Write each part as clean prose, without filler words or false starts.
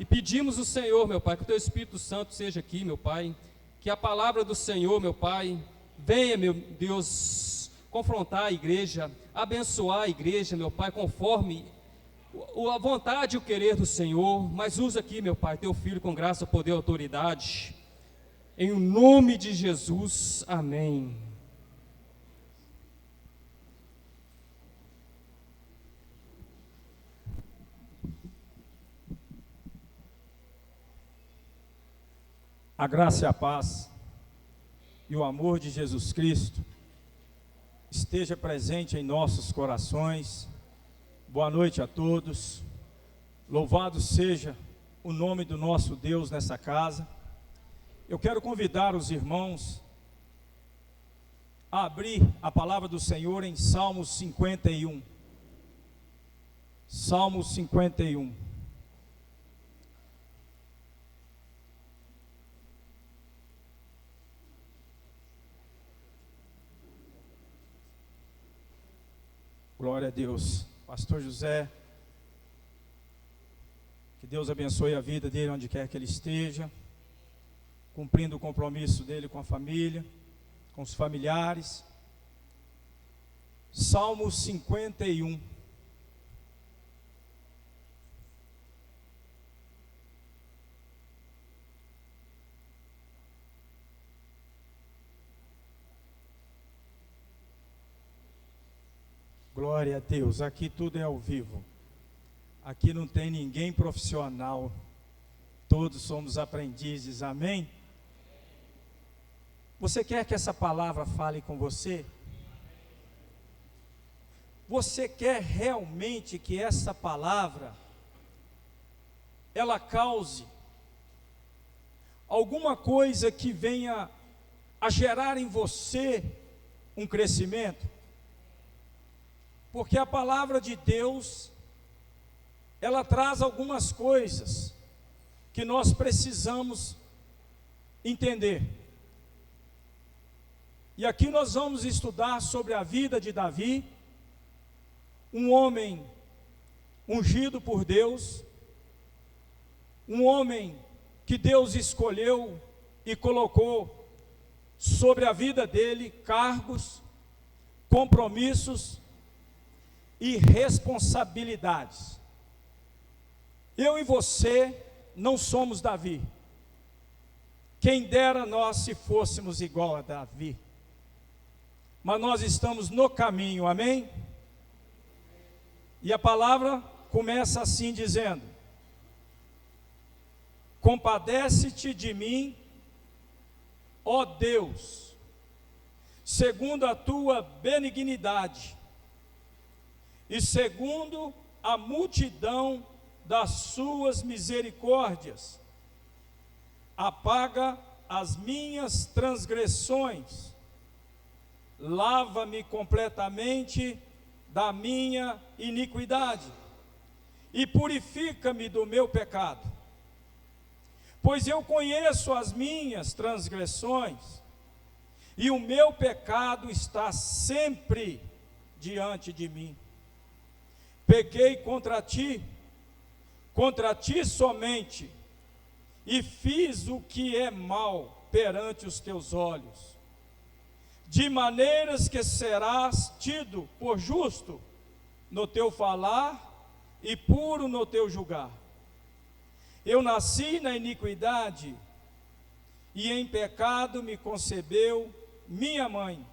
E pedimos ao Senhor, meu Pai, que o Teu Espírito Santo seja aqui, meu Pai, que a palavra do Senhor, meu Pai, venha, meu Deus, confrontar a igreja, abençoar a igreja, meu Pai, conforme a vontade e o querer do Senhor. Mas usa aqui, meu Pai, Teu Filho com graça, poder e autoridade, em nome de Jesus, amém. A graça e a paz e o amor de Jesus Cristo esteja presente em nossos corações. Boa noite a todos. Louvado seja o nome do nosso Deus nessa casa. Eu quero convidar os irmãos a abrir a palavra do Senhor em Salmos 51. Salmos 51. Glória a Deus. Pastor José, que Deus abençoe a vida dele onde quer que ele esteja, cumprindo o compromisso dele com a família, com os familiares. Salmo 51. Glória a Deus, aqui tudo é ao vivo, aqui não tem ninguém profissional, todos somos aprendizes, amém? Você quer que essa palavra fale com você? Você quer realmente que essa palavra, ela cause alguma coisa que venha a gerar em você um crescimento? Porque a palavra de Deus, ela traz algumas coisas que nós precisamos entender. E aqui nós vamos estudar sobre a vida de Davi, um homem ungido por Deus, um homem que Deus escolheu e colocou sobre a vida dele cargos, compromissos e responsabilidades. Eu e você não somos Davi. Quem dera nós se fôssemos igual a Davi. Mas nós estamos no caminho, amém? E a palavra começa assim dizendo: compadece-te de mim, ó Deus, segundo a tua benignidade, e segundo a multidão das suas misericórdias, apaga as minhas transgressões, lava-me completamente da minha iniquidade, e purifica-me do meu pecado. Pois eu conheço as minhas transgressões, e o meu pecado está sempre diante de mim. Pequei contra ti somente, e fiz o que é mal perante os teus olhos, de maneiras que serás tido por justo no teu falar e puro no teu julgar. Eu nasci na iniquidade, e em pecado me concebeu minha mãe.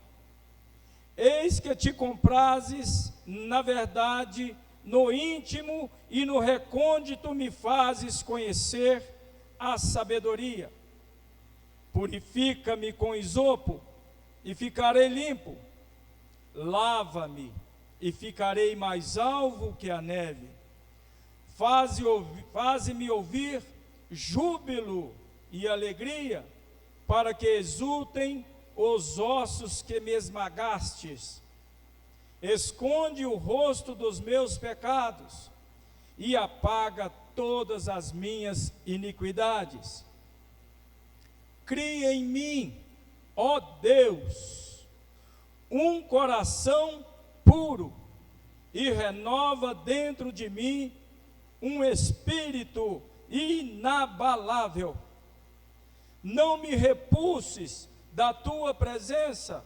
Eis que te comprazes, na verdade, no íntimo e no recôndito me fazes conhecer a sabedoria. Purifica-me com isopo, e ficarei limpo. Lava-me, e ficarei mais alvo que a neve. Faze-me ouvir júbilo e alegria, para que exultem os ossos que me esmagastes. Esconde o rosto dos meus pecados, e apaga todas as minhas iniquidades. Cria em mim, ó Deus, um coração puro, e renova dentro de mim um espírito inabalável. Não me repulses da tua presença,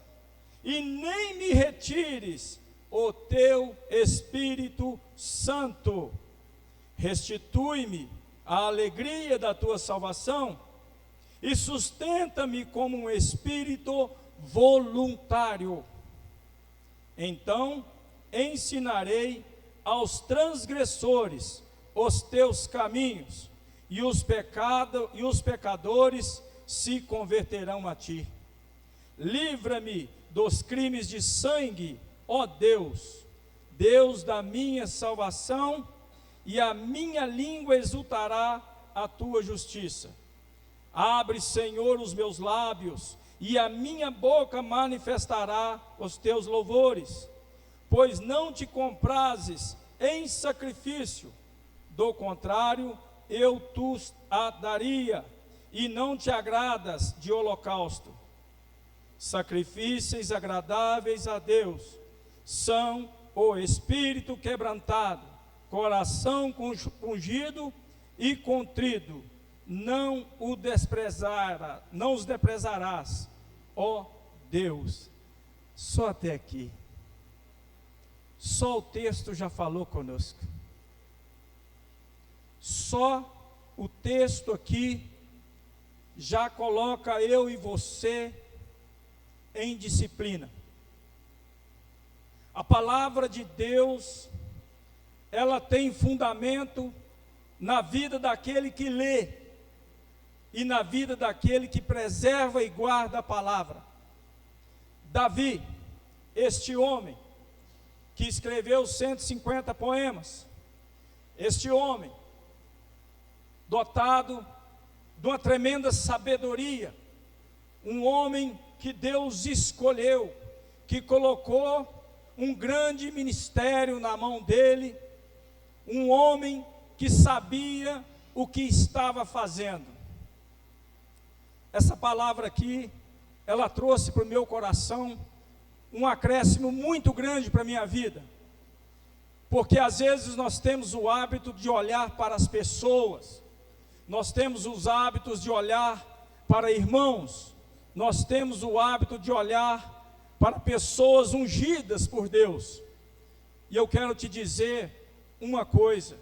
e nem me retires o teu Espírito Santo. Restitui-me a alegria da tua salvação, e sustenta-me como um espírito voluntário. Então ensinarei aos transgressores os teus caminhos, e os pecadores se converterão a ti. Livra-me dos crimes de sangue, ó Deus, Deus da minha salvação, e a minha língua exultará a tua justiça. Abre, Senhor, os meus lábios, e a minha boca manifestará os teus louvores, pois não te comprazes em sacrifício, do contrário, eu te daria, e não te agradas de holocausto. Sacrifícios agradáveis a Deus são o espírito quebrantado, coração pungido e contrido, não os desprezarás, ó Deus. Só até aqui. Só o texto já falou conosco. Só o texto aqui já coloca eu e você em disciplina. A palavra de Deus, ela tem fundamento na vida daquele que lê e na vida daquele que preserva e guarda a palavra. Davi, este homem que escreveu 150 poemas, este homem dotado de uma tremenda sabedoria, um homem que Deus escolheu, que colocou um grande ministério na mão dele, um homem que sabia o que estava fazendo. Essa palavra aqui, ela trouxe para o meu coração um acréscimo muito grande para a minha vida, porque às vezes nós temos o hábito de olhar para as pessoas, nós temos os hábitos de olhar para irmãos, nós temos o hábito de olhar para pessoas ungidas por Deus, e eu quero te dizer uma coisa: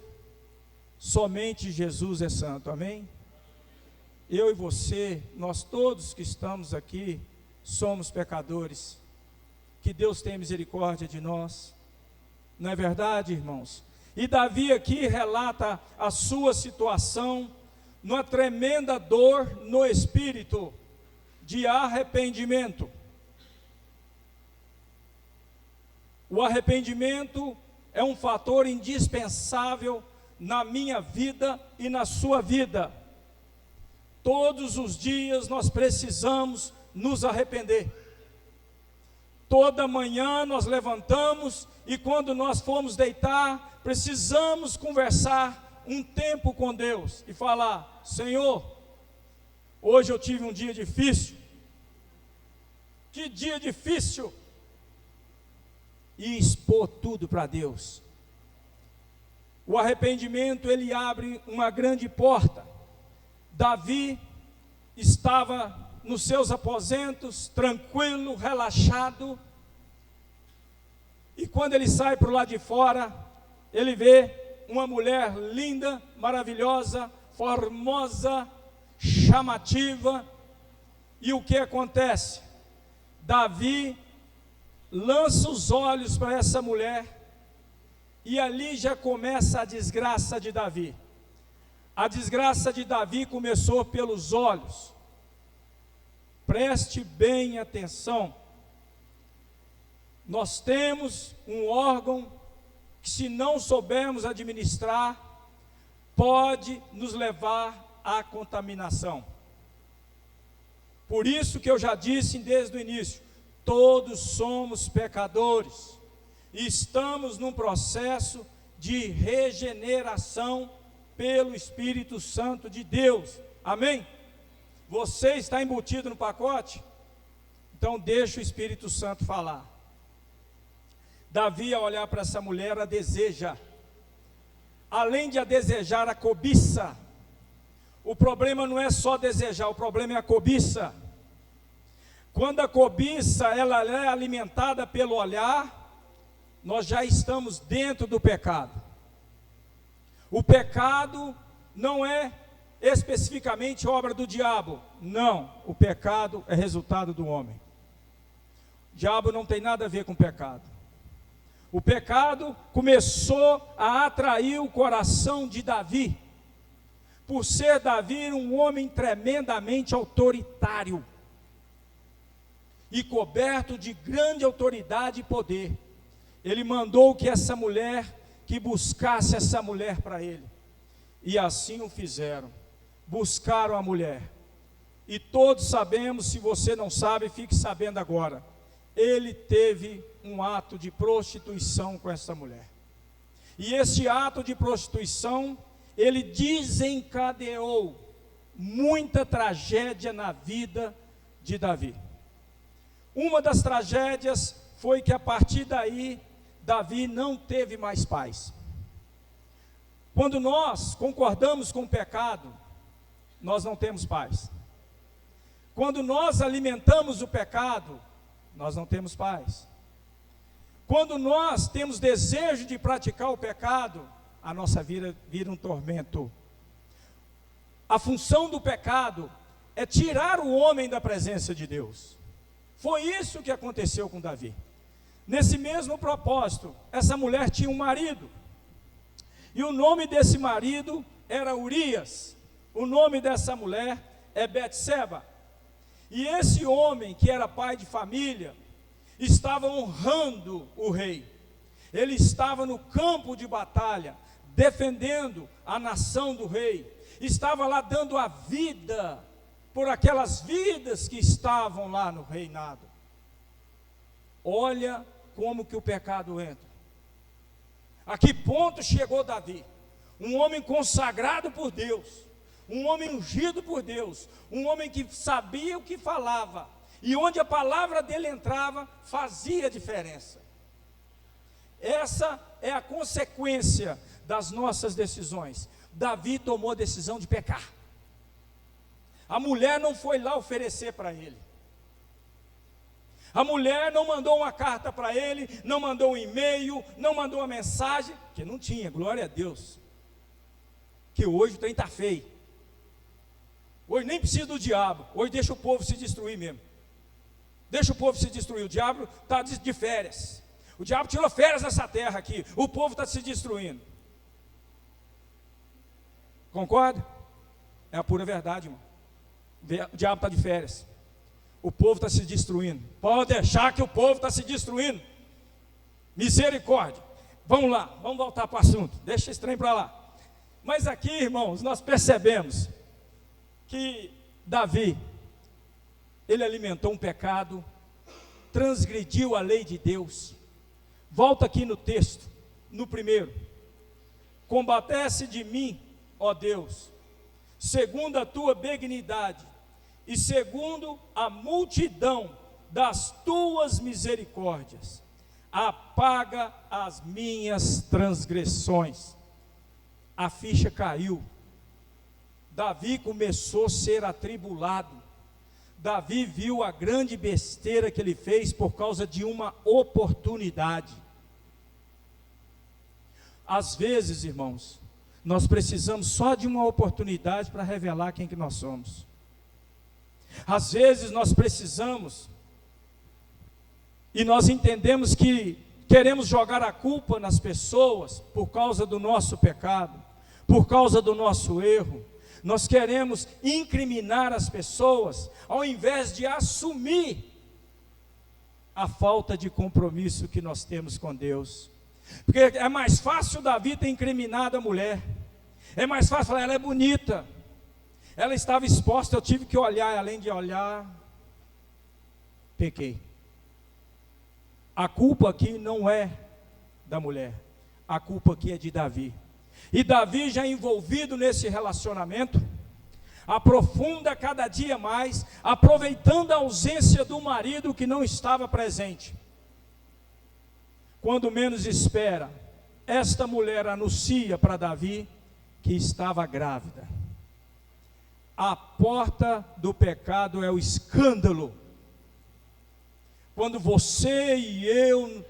somente Jesus é santo, amém? Eu e você, nós todos que estamos aqui, somos pecadores, que Deus tenha misericórdia de nós, não é verdade, irmãos? E Davi aqui relata a sua situação, numa tremenda dor no espírito, de arrependimento. O arrependimento é um fator indispensável na minha vida e na sua vida. Todos os dias nós precisamos nos arrepender. Toda manhã nós levantamos e quando nós formos deitar, precisamos conversar um tempo com Deus e falar: Senhor, hoje eu tive um dia difícil. Que dia difícil! E expor tudo para Deus. O arrependimento, ele abre uma grande porta. Davi estava nos seus aposentos, tranquilo, relaxado, e quando ele sai para o lado de fora, ele vê uma mulher linda, maravilhosa, formosa, chamativa, e o que acontece? Davi lança os olhos para essa mulher, e ali já começa a desgraça de Davi. A desgraça de Davi começou pelos olhos. Preste bem atenção. Nós temos um órgão que, se não soubermos administrar, pode nos levar à contaminação. Por isso que eu já disse desde o início, todos somos pecadores, e estamos num processo de regeneração pelo Espírito Santo de Deus, amém? Você está embutido no pacote? Então deixa o Espírito Santo falar. Davi, ao olhar para essa mulher, a deseja. Além de a desejar, a cobiça. o problema não é só desejar, o problema é a cobiça. Quando a cobiça ela é alimentada pelo olhar, nós já estamos dentro do pecado. O pecado não é especificamente obra do diabo. Não, o pecado é resultado do homem. O diabo não tem nada a ver com o pecado. O pecado começou a atrair o coração de Davi, por ser Davi um homem tremendamente autoritário e coberto de grande autoridade e poder. Ele mandou que buscasse essa mulher para ele, e assim o fizeram. Buscaram a mulher, e todos sabemos, se você não sabe, fique sabendo agora, ele teve um ato de prostituição com essa mulher, e esse ato de prostituição, ele desencadeou muita tragédia na vida de Davi. Uma das tragédias foi que a partir daí, Davi não teve mais paz. Quando nós concordamos com o pecado, nós não temos paz. Quando nós alimentamos o pecado, nós não temos paz. Quando nós temos desejo de praticar o pecado, a nossa vida vira um tormento. A função do pecado é tirar o homem da presença de Deus. Foi isso que aconteceu com Davi. Nesse mesmo propósito, essa mulher tinha um marido, e o nome desse marido era Urias. O nome dessa mulher é Betseba. E esse homem, que era pai de família, estava honrando o rei. Ele estava no campo de batalha, defendendo a nação do rei. Estava lá dando a vida por aquelas vidas que estavam lá no reinado. Olha como que o pecado entra. A que ponto chegou Davi? Um homem consagrado por Deus, um homem ungido por Deus, um homem que sabia o que falava, e onde a palavra dele entrava, fazia diferença. Essa é a consequência das nossas decisões. Davi tomou a decisão de pecar. A mulher não foi lá oferecer para ele. A mulher não mandou uma carta para ele, não mandou um e-mail, não mandou uma mensagem, que não tinha, glória a Deus. Que hoje o trem está feio. Hoje nem precisa do diabo, hoje deixa o povo se destruir mesmo. Deixa o povo se destruir, o diabo está de férias. O diabo tirou férias nessa terra aqui, o povo está se destruindo. Concorda? É a pura verdade, irmão. O diabo está de férias. O povo está se destruindo. Pode deixar que o povo está se destruindo. Misericórdia. Vamos lá, vamos voltar para o assunto. Deixa esse trem para lá. Mas aqui, irmãos, nós percebemos que Davi, ele alimentou um pecado, transgrediu a lei de Deus. Volta aqui no texto, no primeiro. Combatece de mim, ó Deus, segundo a tua benignidade, e segundo a multidão das tuas misericórdias, apaga as minhas transgressões. A ficha caiu. Davi começou a ser atribulado. Davi viu a grande besteira que ele fez por causa de uma oportunidade. Às vezes, irmãos, nós precisamos só de uma oportunidade para revelar quem que nós somos. Às vezes nós precisamos, e nós entendemos que queremos jogar a culpa nas pessoas por causa do nosso pecado, por causa do nosso erro. Nós queremos incriminar as pessoas, ao invés de assumir a falta de compromisso que nós temos com Deus. Porque é mais fácil Davi ter incriminado a mulher, é mais fácil falar, ela é bonita, ela estava exposta, eu tive que olhar, além de olhar, pequei. A culpa aqui não é da mulher, a culpa aqui é de Davi. E Davi, já envolvido nesse relacionamento, aprofunda cada dia mais, aproveitando a ausência do marido que não estava presente. Quando menos espera, esta mulher anuncia para Davi que estava grávida. A porta do pecado é o escândalo. Quando você e eu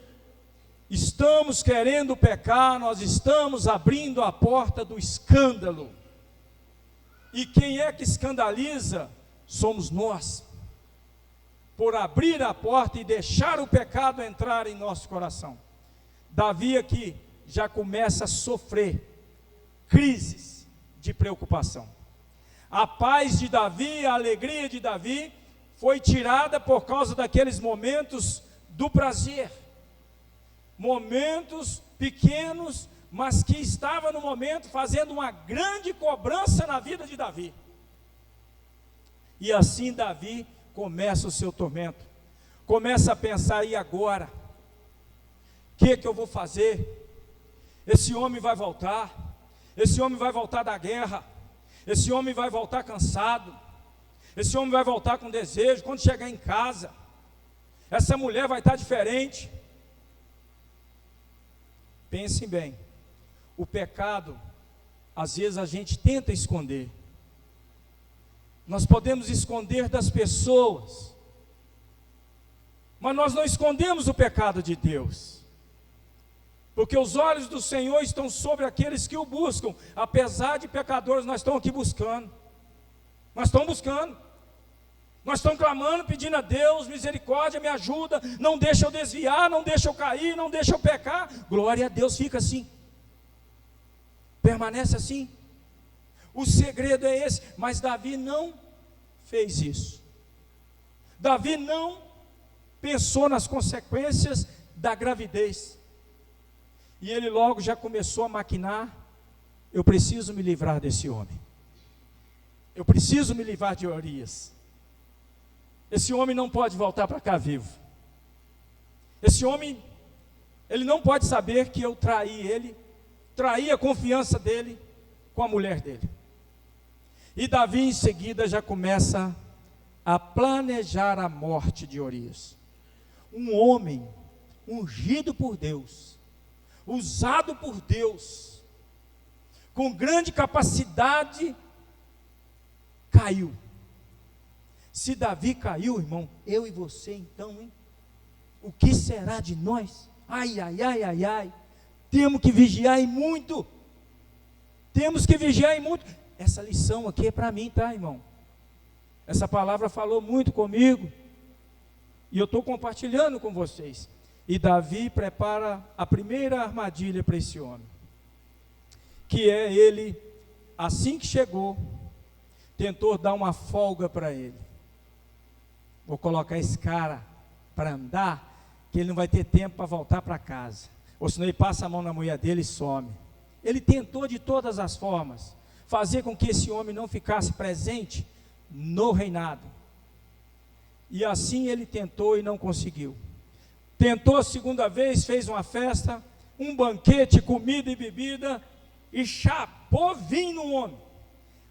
estamos querendo pecar, nós estamos abrindo a porta do escândalo. E quem é que escandaliza? Somos nós. Por abrir a porta e deixar o pecado entrar em nosso coração. Davi aqui já começa a sofrer crises de preocupação. A paz de Davi, a alegria de Davi foi tirada por causa daqueles momentos do prazer. Momentos pequenos, mas que estava no momento fazendo uma grande cobrança na vida de Davi. E assim Davi começa o seu tormento. Começa a pensar, e agora? O que eu vou fazer? Esse homem vai voltar. Esse homem vai voltar da guerra. Esse homem vai voltar cansado. Esse homem vai voltar com desejo. Quando chegar em casa, essa mulher vai estar diferente. Pensem bem. O pecado, às vezes a gente tenta esconder. Nós podemos esconder das pessoas, mas nós não escondemos o pecado de Deus. Porque os olhos do Senhor estão sobre aqueles que o buscam. Apesar de pecadores, nós estamos aqui buscando. Nós estamos buscando. Nós estamos clamando, pedindo a Deus, misericórdia, me ajuda. Não deixa eu desviar, não deixa eu cair, não deixa eu pecar. Glória a Deus, fica assim. Permanece assim. O segredo é esse. Mas Davi não fez isso. Davi não pensou nas consequências da gravidez. E ele logo já começou a maquinar: eu preciso me livrar desse homem. Eu preciso me livrar de Urias. Esse homem não pode voltar para cá vivo. Esse homem, ele não pode saber que eu traí ele, traí a confiança dele com a mulher dele. E Davi em seguida já começa a planejar a morte de Urias. Um homem ungido por Deus, usado por Deus, com grande capacidade, caiu. Se Davi caiu, irmão, eu e você então, hein? O que será de nós? Ai, ai, ai, ai, ai. Temos que vigiar e muito. Temos que vigiar e muito. Essa lição aqui é para mim, tá, irmão? Essa palavra falou muito comigo. E eu estou compartilhando com vocês. E Davi prepara a primeira armadilha para esse homem. Que é ele, assim que chegou, tentou dar uma folga para ele. Vou colocar esse cara para andar, que ele não vai ter tempo para voltar para casa. Ou senão ele passa a mão na mulher dele e some. Ele tentou de todas as formas fazer com que esse homem não ficasse presente no reinado. E assim ele tentou e não conseguiu. Tentou a segunda vez, fez uma festa, um banquete, comida e bebida, e chapou vinho no homem.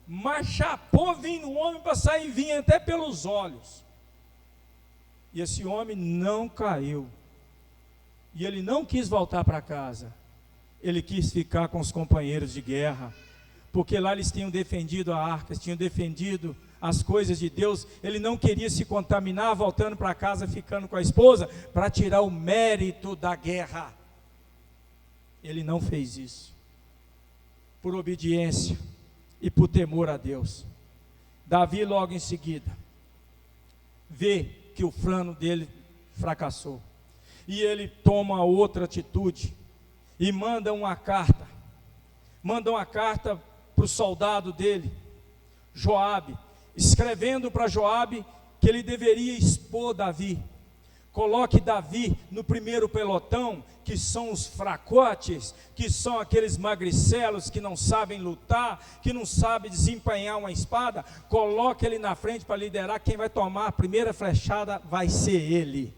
Mas chapou vinho no homem para sair vinho até pelos olhos. E esse homem não caiu. E ele não quis voltar para casa. Ele quis ficar com os companheiros de guerra. Porque lá eles tinham defendido a arca, tinham defendido as coisas de Deus. Ele não queria se contaminar voltando para casa, ficando com a esposa, para tirar o mérito da guerra. Ele não fez isso. Por obediência e por temor a Deus. Davi logo em seguida vê que o plano dele fracassou, e ele toma outra atitude, e manda uma carta para o soldado dele, Joabe, escrevendo para Joabe que ele deveria expor Davi. Coloque Davi no primeiro pelotão, que são os fracotes, que são aqueles magricelos que não sabem lutar, que não sabem desempenhar uma espada. Coloque ele na frente para liderar. Quem vai tomar a primeira flechada vai ser ele.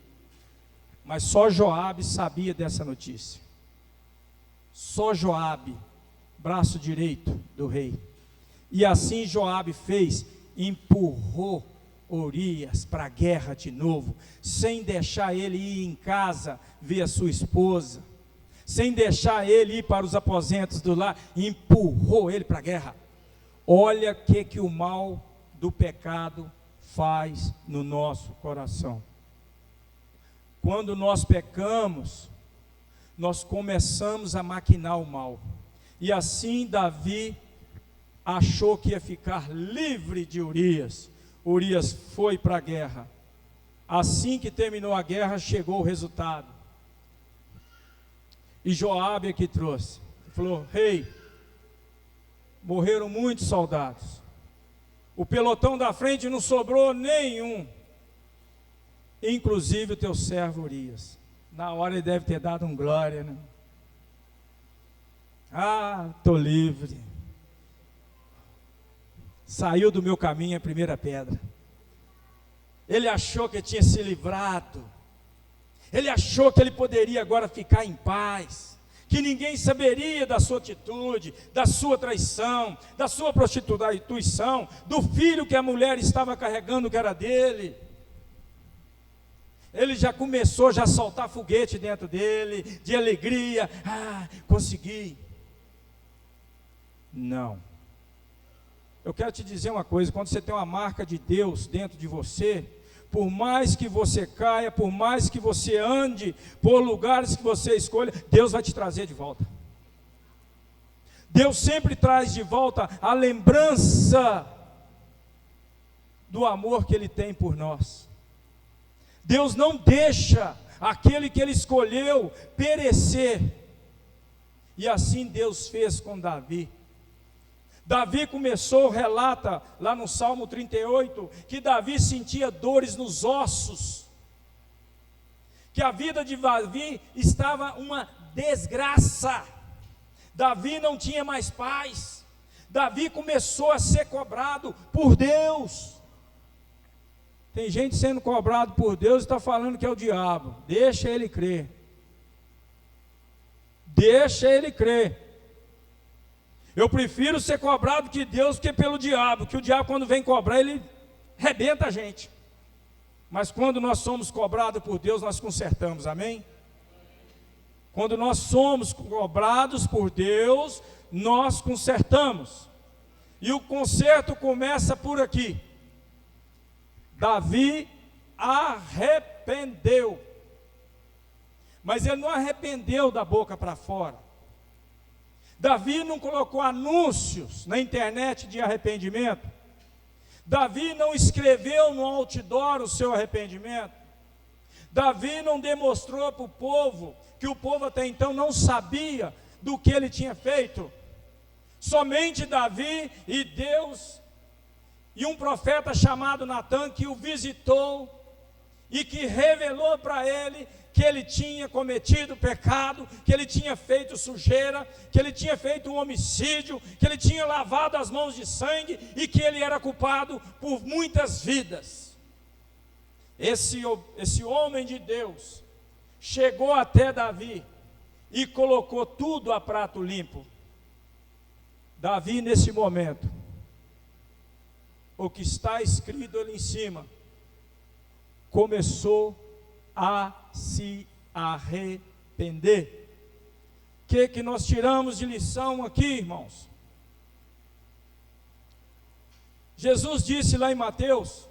Mas só Joabe sabia dessa notícia. Só Joabe, braço direito do rei. E assim Joabe fez, empurrou Urias para a guerra de novo, sem deixar ele ir em casa ver a sua esposa, sem deixar ele ir para os aposentos do lar, empurrou ele para a guerra. Olha o que o mal do pecado faz no nosso coração. Quando nós pecamos, nós começamos a maquinar o mal. E assim Davi achou que ia ficar livre de Urias. Urias foi para a guerra. Assim que terminou a guerra, chegou o resultado. E Joabe é que trouxe. Falou: rei, morreram muitos soldados. O pelotão da frente não sobrou nenhum. Inclusive o teu servo Urias. Na hora ele deve ter dado um glória, né? Ah, estou livre. Saiu do meu caminho a primeira pedra. Ele achou que tinha se livrado. Ele achou que ele poderia agora ficar em paz. Que ninguém saberia da sua atitude, da sua traição, da sua prostituição, do filho que a mulher estava carregando que era dele. Ele já começou a soltar foguete dentro dele, de alegria. Ah, consegui. Não. Eu quero te dizer uma coisa: quando você tem uma marca de Deus dentro de você, por mais que você caia, por mais que você ande por lugares que você escolha, Deus vai te trazer de volta. Deus sempre traz de volta a lembrança do amor que Ele tem por nós. Deus não deixa aquele que Ele escolheu perecer. E assim Deus fez com Davi. Davi começou, relata lá no Salmo 38, que Davi sentia dores nos ossos, que a vida de Davi estava uma desgraça. Davi não tinha mais paz. Davi começou a ser cobrado por Deus. Tem gente sendo cobrado por Deus e está falando que é o diabo. Deixa ele crer. Deixa ele crer. Eu prefiro ser cobrado que Deus que pelo diabo, que o diabo quando vem cobrar, ele rebenta a gente. Mas quando nós somos cobrados por Deus, nós consertamos, amém? Quando nós somos cobrados por Deus, nós consertamos. E o conserto começa por aqui. Davi arrependeu. Mas ele não arrependeu da boca para fora. Davi não colocou anúncios na internet de arrependimento. Davi não escreveu no outdoor o seu arrependimento. Davi não demonstrou para o povo, que o povo até então não sabia do que ele tinha feito. Somente Davi e Deus e um profeta chamado Natã que o visitou e que revelou para ele que ele tinha cometido pecado, que ele tinha feito sujeira, que ele tinha feito um homicídio, que ele tinha lavado as mãos de sangue e que ele era culpado por muitas vidas. Esse homem de Deus chegou até Davi e colocou tudo a prato limpo. Davi, nesse momento, o que está escrito ali em cima, começou a se arrepender. O que nós tiramos de lição aqui, irmãos? Jesus disse lá em Mateus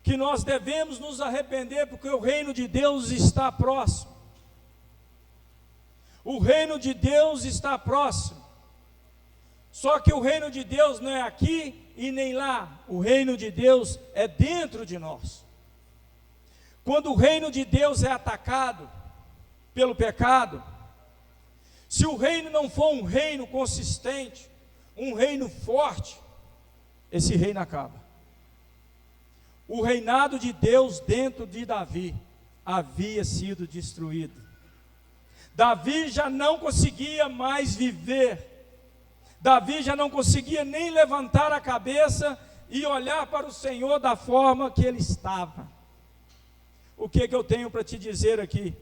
que nós devemos nos arrepender porque o reino de Deus está próximo. O reino de Deus está próximo. Só que o reino de Deus não é aqui e nem lá. O reino de Deus é dentro de nós. Quando o reino de Deus é atacado pelo pecado, se o reino não for um reino consistente, um reino forte, esse reino acaba. O reinado de Deus dentro de Davi havia sido destruído. Davi já não conseguia mais viver. Davi já não conseguia nem levantar a cabeça e olhar para o Senhor da forma que ele estava. O que eu tenho para te dizer aqui?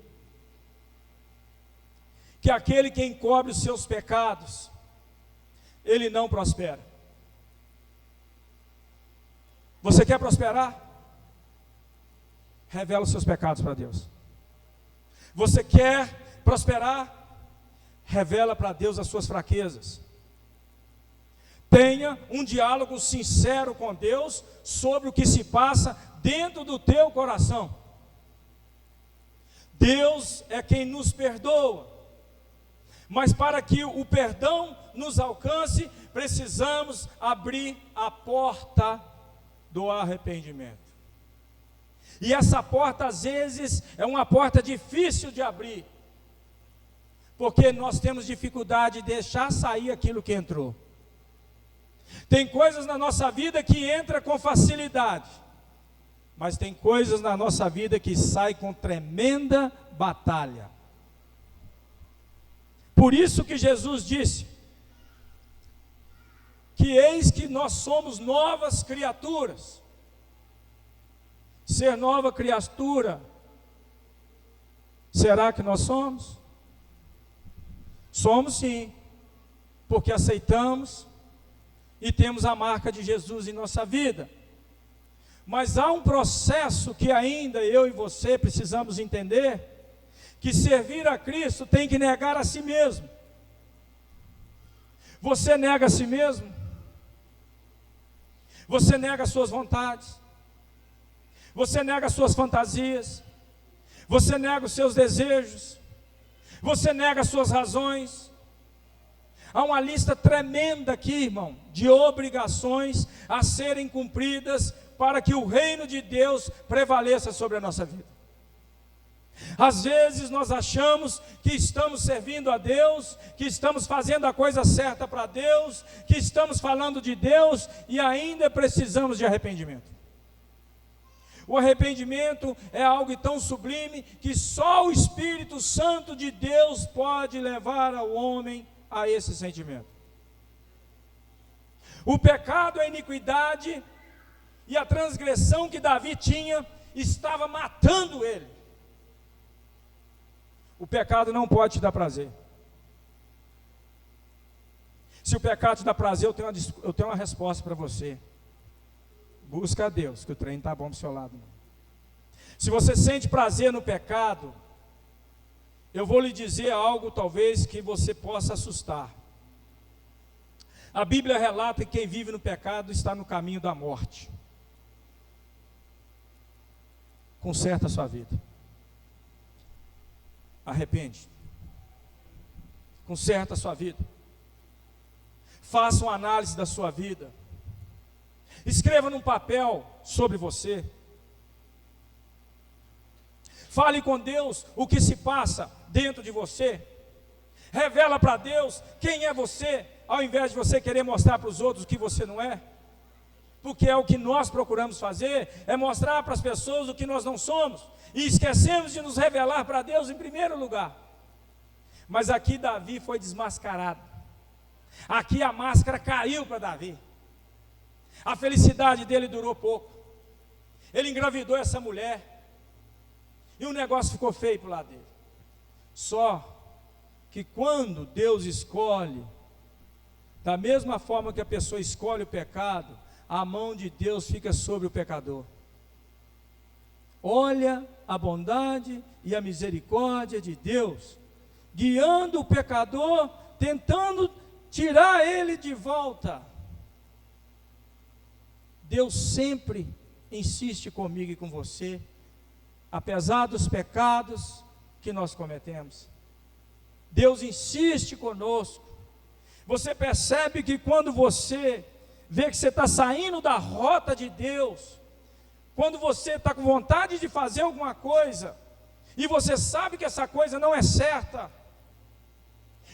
Que aquele que encobre os seus pecados, ele não prospera. Você quer prosperar? Revela os seus pecados para Deus. Você quer prosperar? Revela para Deus as suas fraquezas. Tenha um diálogo sincero com Deus sobre o que se passa dentro do teu coração. Deus é quem nos perdoa, mas para que o perdão nos alcance, precisamos abrir a porta do arrependimento. E essa porta, às vezes, é uma porta difícil de abrir, porque nós temos dificuldade de deixar sair aquilo que entrou. Tem coisas na nossa vida que entra com facilidade, mas tem coisas na nossa vida que sai com tremenda batalha. Por isso que Jesus disse que eis que nós somos novas criaturas. Ser nova criatura, será que nós somos? Somos sim, porque aceitamos e temos a marca de Jesus em nossa vida. Mas há um processo que ainda eu e você precisamos entender, que servir a Cristo tem que negar a si mesmo. Você nega a si mesmo? Você nega as suas vontades? Você nega as suas fantasias? Você nega os seus desejos? Você nega as suas razões? Há uma lista tremenda aqui, irmão, de obrigações a serem cumpridas para que o reino de Deus prevaleça sobre a nossa vida. Às vezes nós achamos que estamos servindo a Deus, que estamos fazendo a coisa certa para Deus, que estamos falando de Deus e ainda precisamos de arrependimento. O arrependimento é algo tão sublime que só o Espírito Santo de Deus pode levar ao homem a esse sentimento. O pecado, a iniquidade e a transgressão que Davi tinha estava matando ele. O pecado não pode te dar prazer. Se o pecado te dá prazer, eu tenho uma resposta para você. Busca a Deus, que o trem está bom para o seu lado. Se você sente prazer no pecado, eu vou lhe dizer algo talvez que você possa assustar. A Bíblia relata que quem vive no pecado está no caminho da morte. Conserta a sua vida. Arrepende. Conserta a sua vida. Faça uma análise da sua vida. Escreva num papel sobre você. Fale com Deus o que se passa dentro de você. Revela para Deus quem é você, ao invés de você querer mostrar para os outros o que você não é. Porque é o que nós procuramos fazer, é mostrar para as pessoas o que nós não somos. E esquecemos de nos revelar para Deus em primeiro lugar. Mas aqui Davi foi desmascarado. Aqui a máscara caiu para Davi. A felicidade dele durou pouco. Ele engravidou essa mulher. E o negócio ficou feio para o lado dele. Só que quando Deus escolhe, da mesma forma que a pessoa escolhe o pecado, a mão de Deus fica sobre o pecador. Olha a bondade e a misericórdia de Deus, guiando o pecador, tentando tirar ele de volta. Deus sempre insiste comigo e com você, apesar dos pecados que nós cometemos. Deus insiste conosco. Você percebe que quando você vê que você está saindo da rota de Deus, quando você está com vontade de fazer alguma coisa, e você sabe que essa coisa não é certa,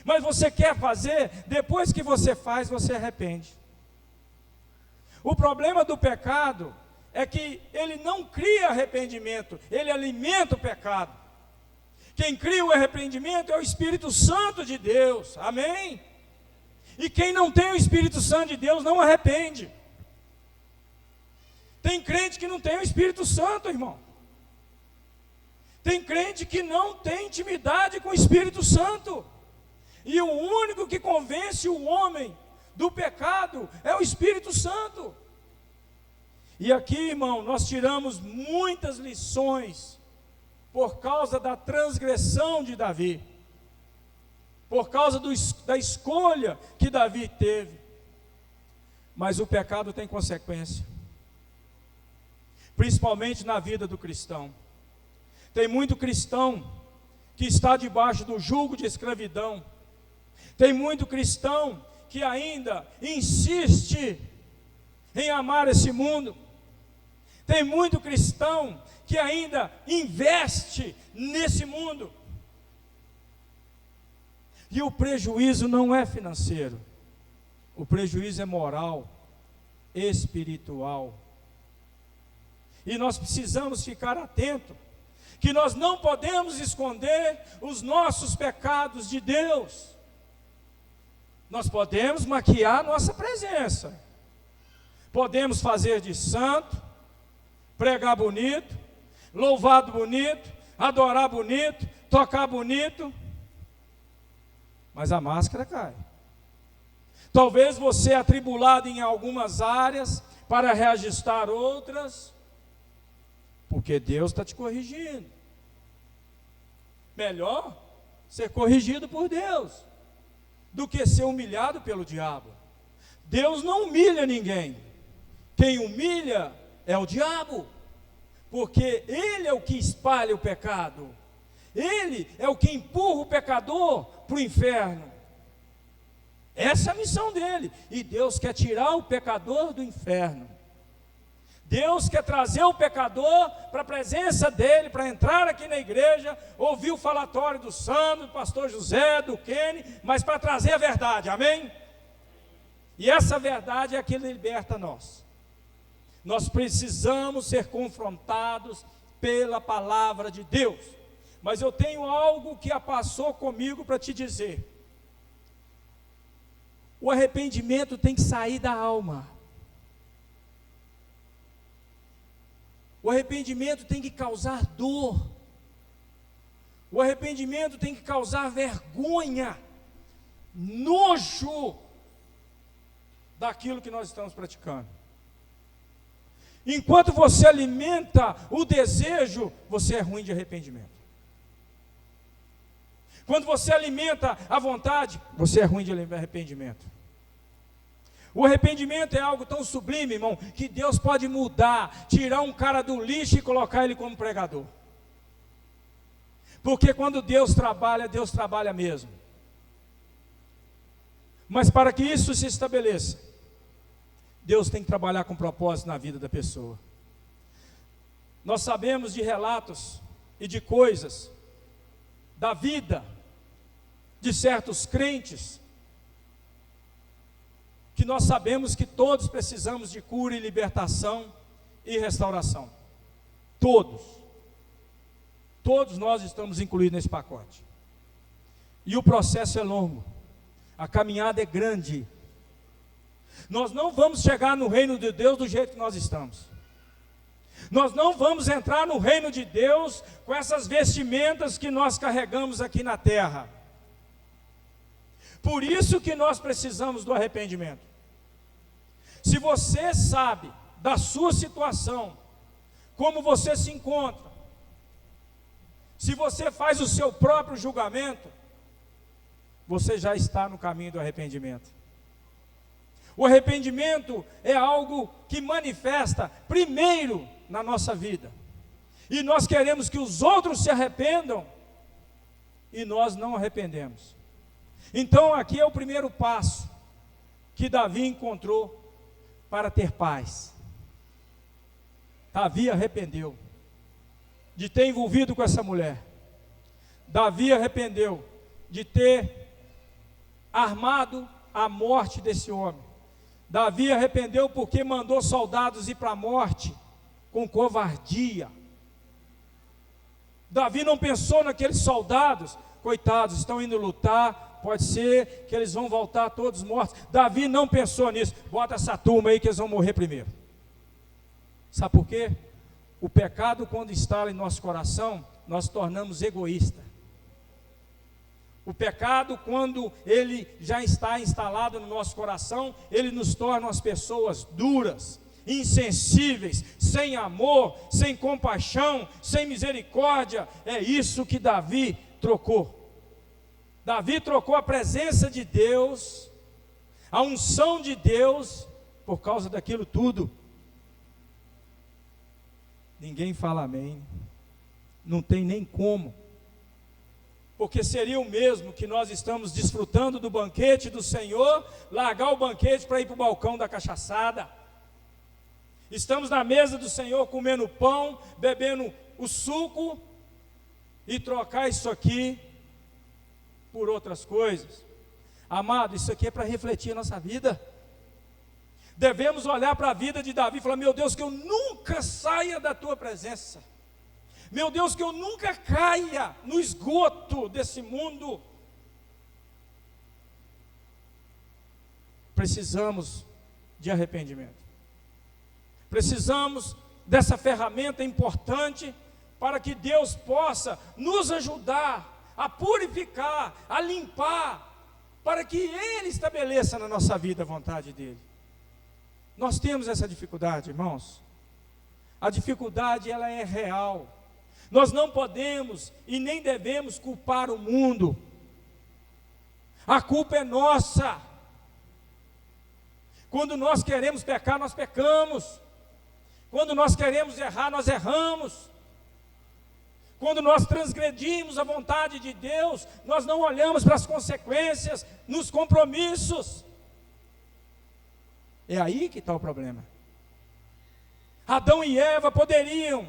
mas você quer fazer, depois que você faz, você arrepende. O problema do pecado é que ele não cria arrependimento, ele alimenta o pecado. Quem cria o arrependimento é o Espírito Santo de Deus, amém? E quem não tem o Espírito Santo de Deus não arrepende. Tem crente que não tem o Espírito Santo, irmão. Tem crente que não tem intimidade com o Espírito Santo. E o único que convence o homem do pecado é o Espírito Santo. E aqui, irmão, nós tiramos muitas lições por causa da transgressão de Davi, por causa da escolha que Davi teve. Mas o pecado tem consequência, principalmente na vida do cristão. Tem muito cristão que está debaixo do jugo de escravidão. Tem muito cristão que ainda insiste em amar esse mundo. Tem muito cristão que ainda investe nesse mundo. E o prejuízo não é financeiro. O prejuízo é moral, espiritual. E nós precisamos ficar atentos, que nós não podemos esconder os nossos pecados de Deus. Nós podemos maquiar nossa presença. Podemos fazer de santo, pregar bonito, louvado bonito, adorar bonito, tocar bonito. Mas a máscara cai. Talvez você é atribulado em algumas áreas para reajustar outras, porque Deus está te corrigindo. Melhor ser corrigido por Deus do que ser humilhado pelo diabo. Deus não humilha ninguém. Quem humilha é o diabo, porque ele é o que espalha o pecado. Ele é o que empurra o pecador para o inferno. Essa é a missão dele. E Deus quer tirar o pecador do inferno. Deus quer trazer o pecador para a presença dele, para entrar aqui na igreja, ouvir o falatório do Sandro, do pastor José, do Kenny, mas para trazer a verdade, amém? E essa verdade é a que liberta nós. Nós precisamos ser confrontados pela palavra de Deus. Mas eu tenho algo que passou comigo para te dizer. O arrependimento tem que sair da alma. O arrependimento tem que causar dor. O arrependimento tem que causar vergonha, nojo daquilo que nós estamos praticando. Enquanto você alimenta o desejo, você é ruim de arrependimento. Quando você alimenta a vontade, você é ruim de arrependimento. O arrependimento é algo tão sublime, irmão, que Deus pode mudar, tirar um cara do lixo e colocar ele como pregador. Porque quando Deus trabalha mesmo. Mas para que isso se estabeleça, Deus tem que trabalhar com propósito na vida da pessoa. Nós sabemos de relatos e de coisas da vida de certos crentes, que nós sabemos que todos precisamos de cura e libertação e restauração. Todos nós estamos incluídos nesse pacote. E o processo é longo, a caminhada é grande. Nós não vamos chegar no reino de Deus do jeito que nós estamos. Nós não vamos entrar no reino de Deus com essas vestimentas que nós carregamos aqui na terra. Por isso que nós precisamos do arrependimento. Se você sabe da sua situação, como você se encontra, se você faz o seu próprio julgamento, você já está no caminho do arrependimento. O arrependimento é algo que manifesta primeiro na nossa vida. E nós queremos que os outros se arrependam e nós não arrependemos. Então aqui é o primeiro passo que Davi encontrou para ter paz. Davi arrependeu de ter envolvido com essa mulher. Davi arrependeu de ter armado a morte desse homem. Davi arrependeu porque mandou soldados ir para a morte com covardia. Davi não pensou naqueles soldados, coitados, estão indo lutar, pode ser que eles vão voltar todos mortos. Davi não pensou nisso. Bota essa turma aí que eles vão morrer primeiro. Sabe por quê? O pecado, quando instala em nosso coração, nós tornamos egoísta. O pecado, quando ele já está instalado no nosso coração, ele nos torna as pessoas duras, insensíveis, sem amor, sem compaixão, sem misericórdia. É isso que Davi trocou. Davi trocou a presença de Deus, a unção de Deus, por causa daquilo tudo. Ninguém fala amém. Não tem nem como. Porque seria o mesmo que nós estamos desfrutando do banquete do Senhor, largar o banquete para ir para o balcão da cachaçada. Estamos na mesa do Senhor comendo pão, bebendo o suco e trocar isso aqui por outras coisas. Amado, isso aqui é para refletir a nossa vida. Devemos olhar para a vida de Davi e falar: meu Deus, que eu nunca saia da tua presença. Meu Deus, que eu nunca caia no esgoto desse mundo. Precisamos de arrependimento. Precisamos dessa ferramenta importante para que Deus possa nos ajudar a purificar, a limpar, para que Ele estabeleça na nossa vida a vontade dEle. Nós temos essa dificuldade, irmãos. A dificuldade, ela é real. Nós não podemos e nem devemos culpar o mundo. A culpa é nossa. Quando nós queremos pecar, nós pecamos. Quando nós queremos errar, nós erramos. Quando nós transgredimos a vontade de Deus, nós não olhamos para as consequências, nos compromissos. É aí que está o problema. Adão e Eva poderiam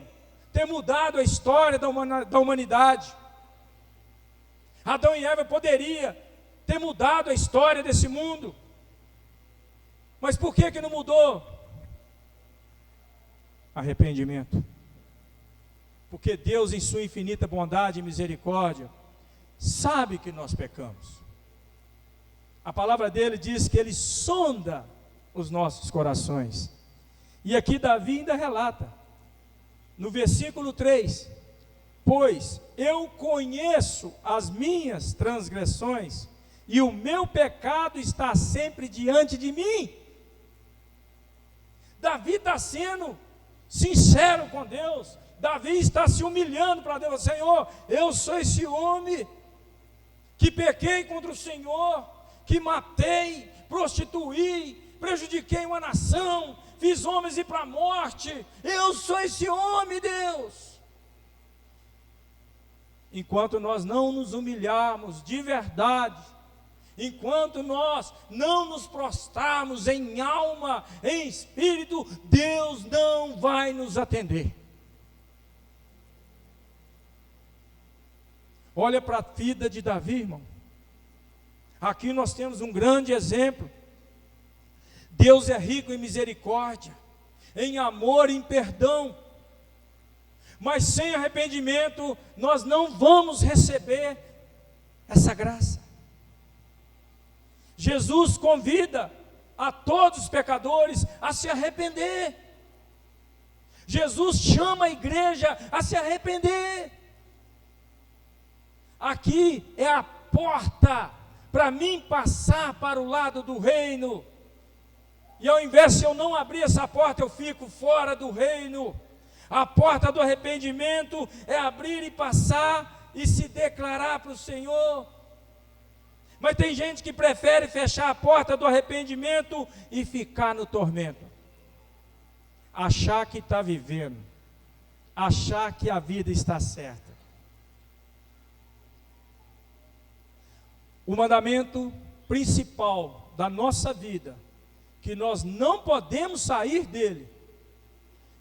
ter mudado a história da humanidade. Adão e Eva poderiam ter mudado a história desse mundo. Mas por que não mudou? Arrependimento. Porque Deus, em sua infinita bondade e misericórdia, sabe que nós pecamos. A palavra dele diz que ele sonda os nossos corações. E aqui Davi ainda relata, no versículo 3: pois eu conheço as minhas transgressões, e o meu pecado está sempre diante de mim. Davi está sendo sincero com Deus. Davi está se humilhando para Deus: Senhor, eu sou esse homem que pequei contra o Senhor, que matei, prostituí, prejudiquei uma nação, fiz homens ir para a morte. Eu sou esse homem, Deus. Enquanto nós não nos humilharmos de verdade, enquanto nós não nos prostrarmos em alma, em espírito, Deus não vai nos atender. Olha para a vida de Davi, irmão. Aqui nós temos um grande exemplo. Deus é rico em misericórdia, em amor e em perdão. Mas sem arrependimento, nós não vamos receber essa graça. Jesus convida a todos os pecadores a se arrepender. Jesus chama a igreja a se arrepender. Aqui é a porta para mim passar para o lado do reino. E ao invés de eu não abrir essa porta, eu fico fora do reino. A porta do arrependimento é abrir e passar e se declarar para o Senhor. Mas tem gente que prefere fechar a porta do arrependimento e ficar no tormento. Achar que está vivendo. Achar que a vida está certa. O mandamento principal da nossa vida, que nós não podemos sair dele,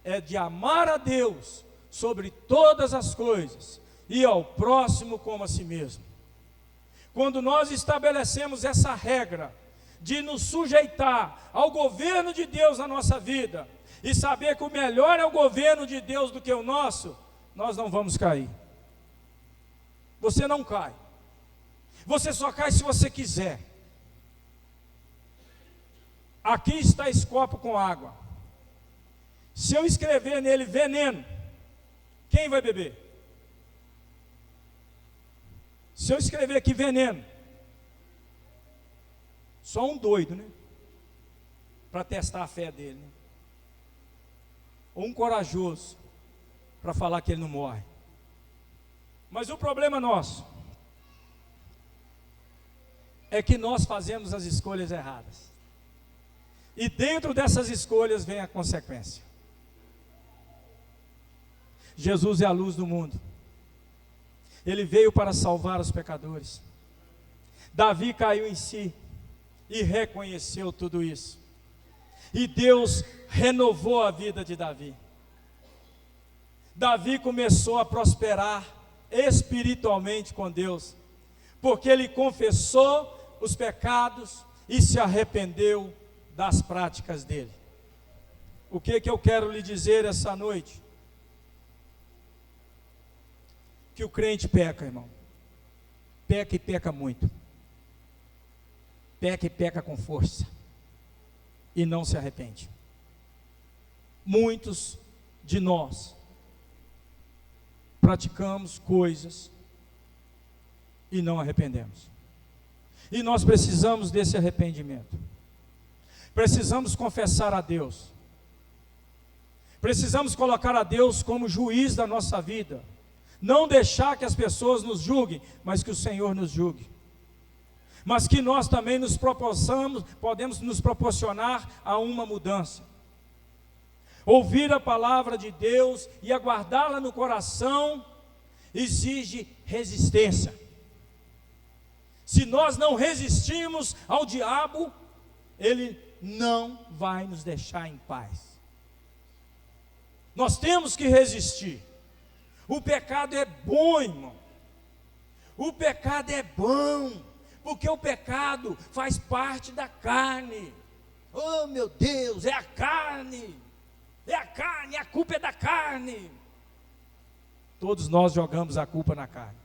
é de amar a Deus sobre todas as coisas e ao próximo como a si mesmo. Quando nós estabelecemos essa regra de nos sujeitar ao governo de Deus na nossa vida e saber que o melhor é o governo de Deus do que o nosso, nós não vamos cair. Você não cai. Você só cai se você quiser. Aqui está esse copo com água. Se eu escrever nele veneno, quem vai beber? Se eu escrever aqui veneno, só um doido, né? Para testar a fé dele, né? Ou um corajoso para falar que ele não morre. Mas o problema nosso é que nós fazemos as escolhas erradas. E dentro dessas escolhas vem a consequência. Jesus é a luz do mundo. Ele veio para salvar os pecadores. Davi caiu em si e reconheceu tudo isso. E Deus renovou a vida de Davi. Davi começou a prosperar espiritualmente com Deus, porque ele confessou os pecados e se arrependeu das práticas dele. O que eu quero lhe dizer essa noite? Que o crente peca, irmão. Peca e peca muito. Peca e peca com força. E não se arrepende. Muitos de nós praticamos coisas e não arrependemos. E nós precisamos desse arrependimento. Precisamos confessar a Deus. Precisamos colocar a Deus como juiz da nossa vida. Não deixar que as pessoas nos julguem, mas que o Senhor nos julgue. Mas que nós também podemos nos proporcionar a uma mudança. Ouvir a palavra de Deus e aguardá-la no coração exige resistência. Se nós não resistimos ao diabo, ele não vai nos deixar em paz. Nós temos que resistir. O pecado é bom, irmão. O pecado é bom, porque o pecado faz parte da carne. Oh, meu Deus, é a carne. É a carne, a culpa é da carne. Todos nós jogamos a culpa na carne.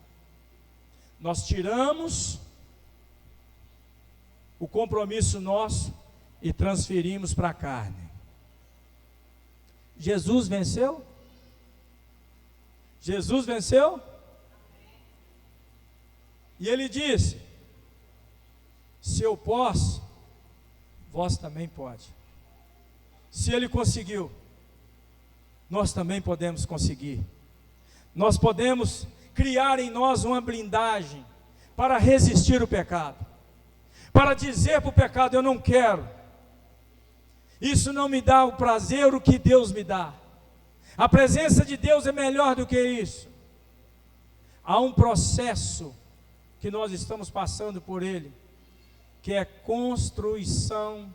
Nós tiramos o compromisso nosso e transferimos para a carne. Jesus venceu? Jesus venceu? E ele disse: se eu posso, vós também pode. Se ele conseguiu, nós também podemos conseguir. Nós podemos criar em nós uma blindagem para resistir o pecado, para dizer para o pecado: eu não quero, isso não me dá o prazer o que Deus me dá. A presença de Deus é melhor do que isso. Há um processo que nós estamos passando por ele, que é construção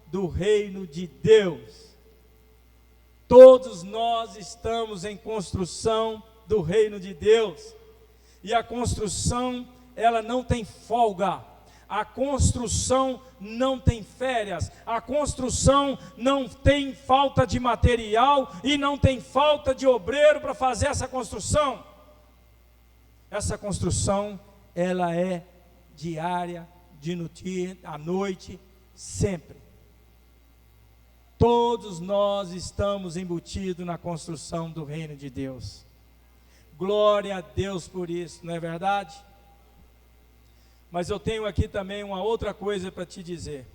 do reino de Deus. Todos nós estamos em construção do reino de Deus. E a construção, ela não tem folga. A construção não tem férias. A construção não tem falta de material e não tem falta de obreiro para fazer essa construção. Essa construção, ela é diária, de dia, à noite, sempre. Todos nós estamos embutidos na construção do reino de Deus. Glória a Deus por isso, não é verdade? Mas eu tenho aqui também uma outra coisa para te dizer.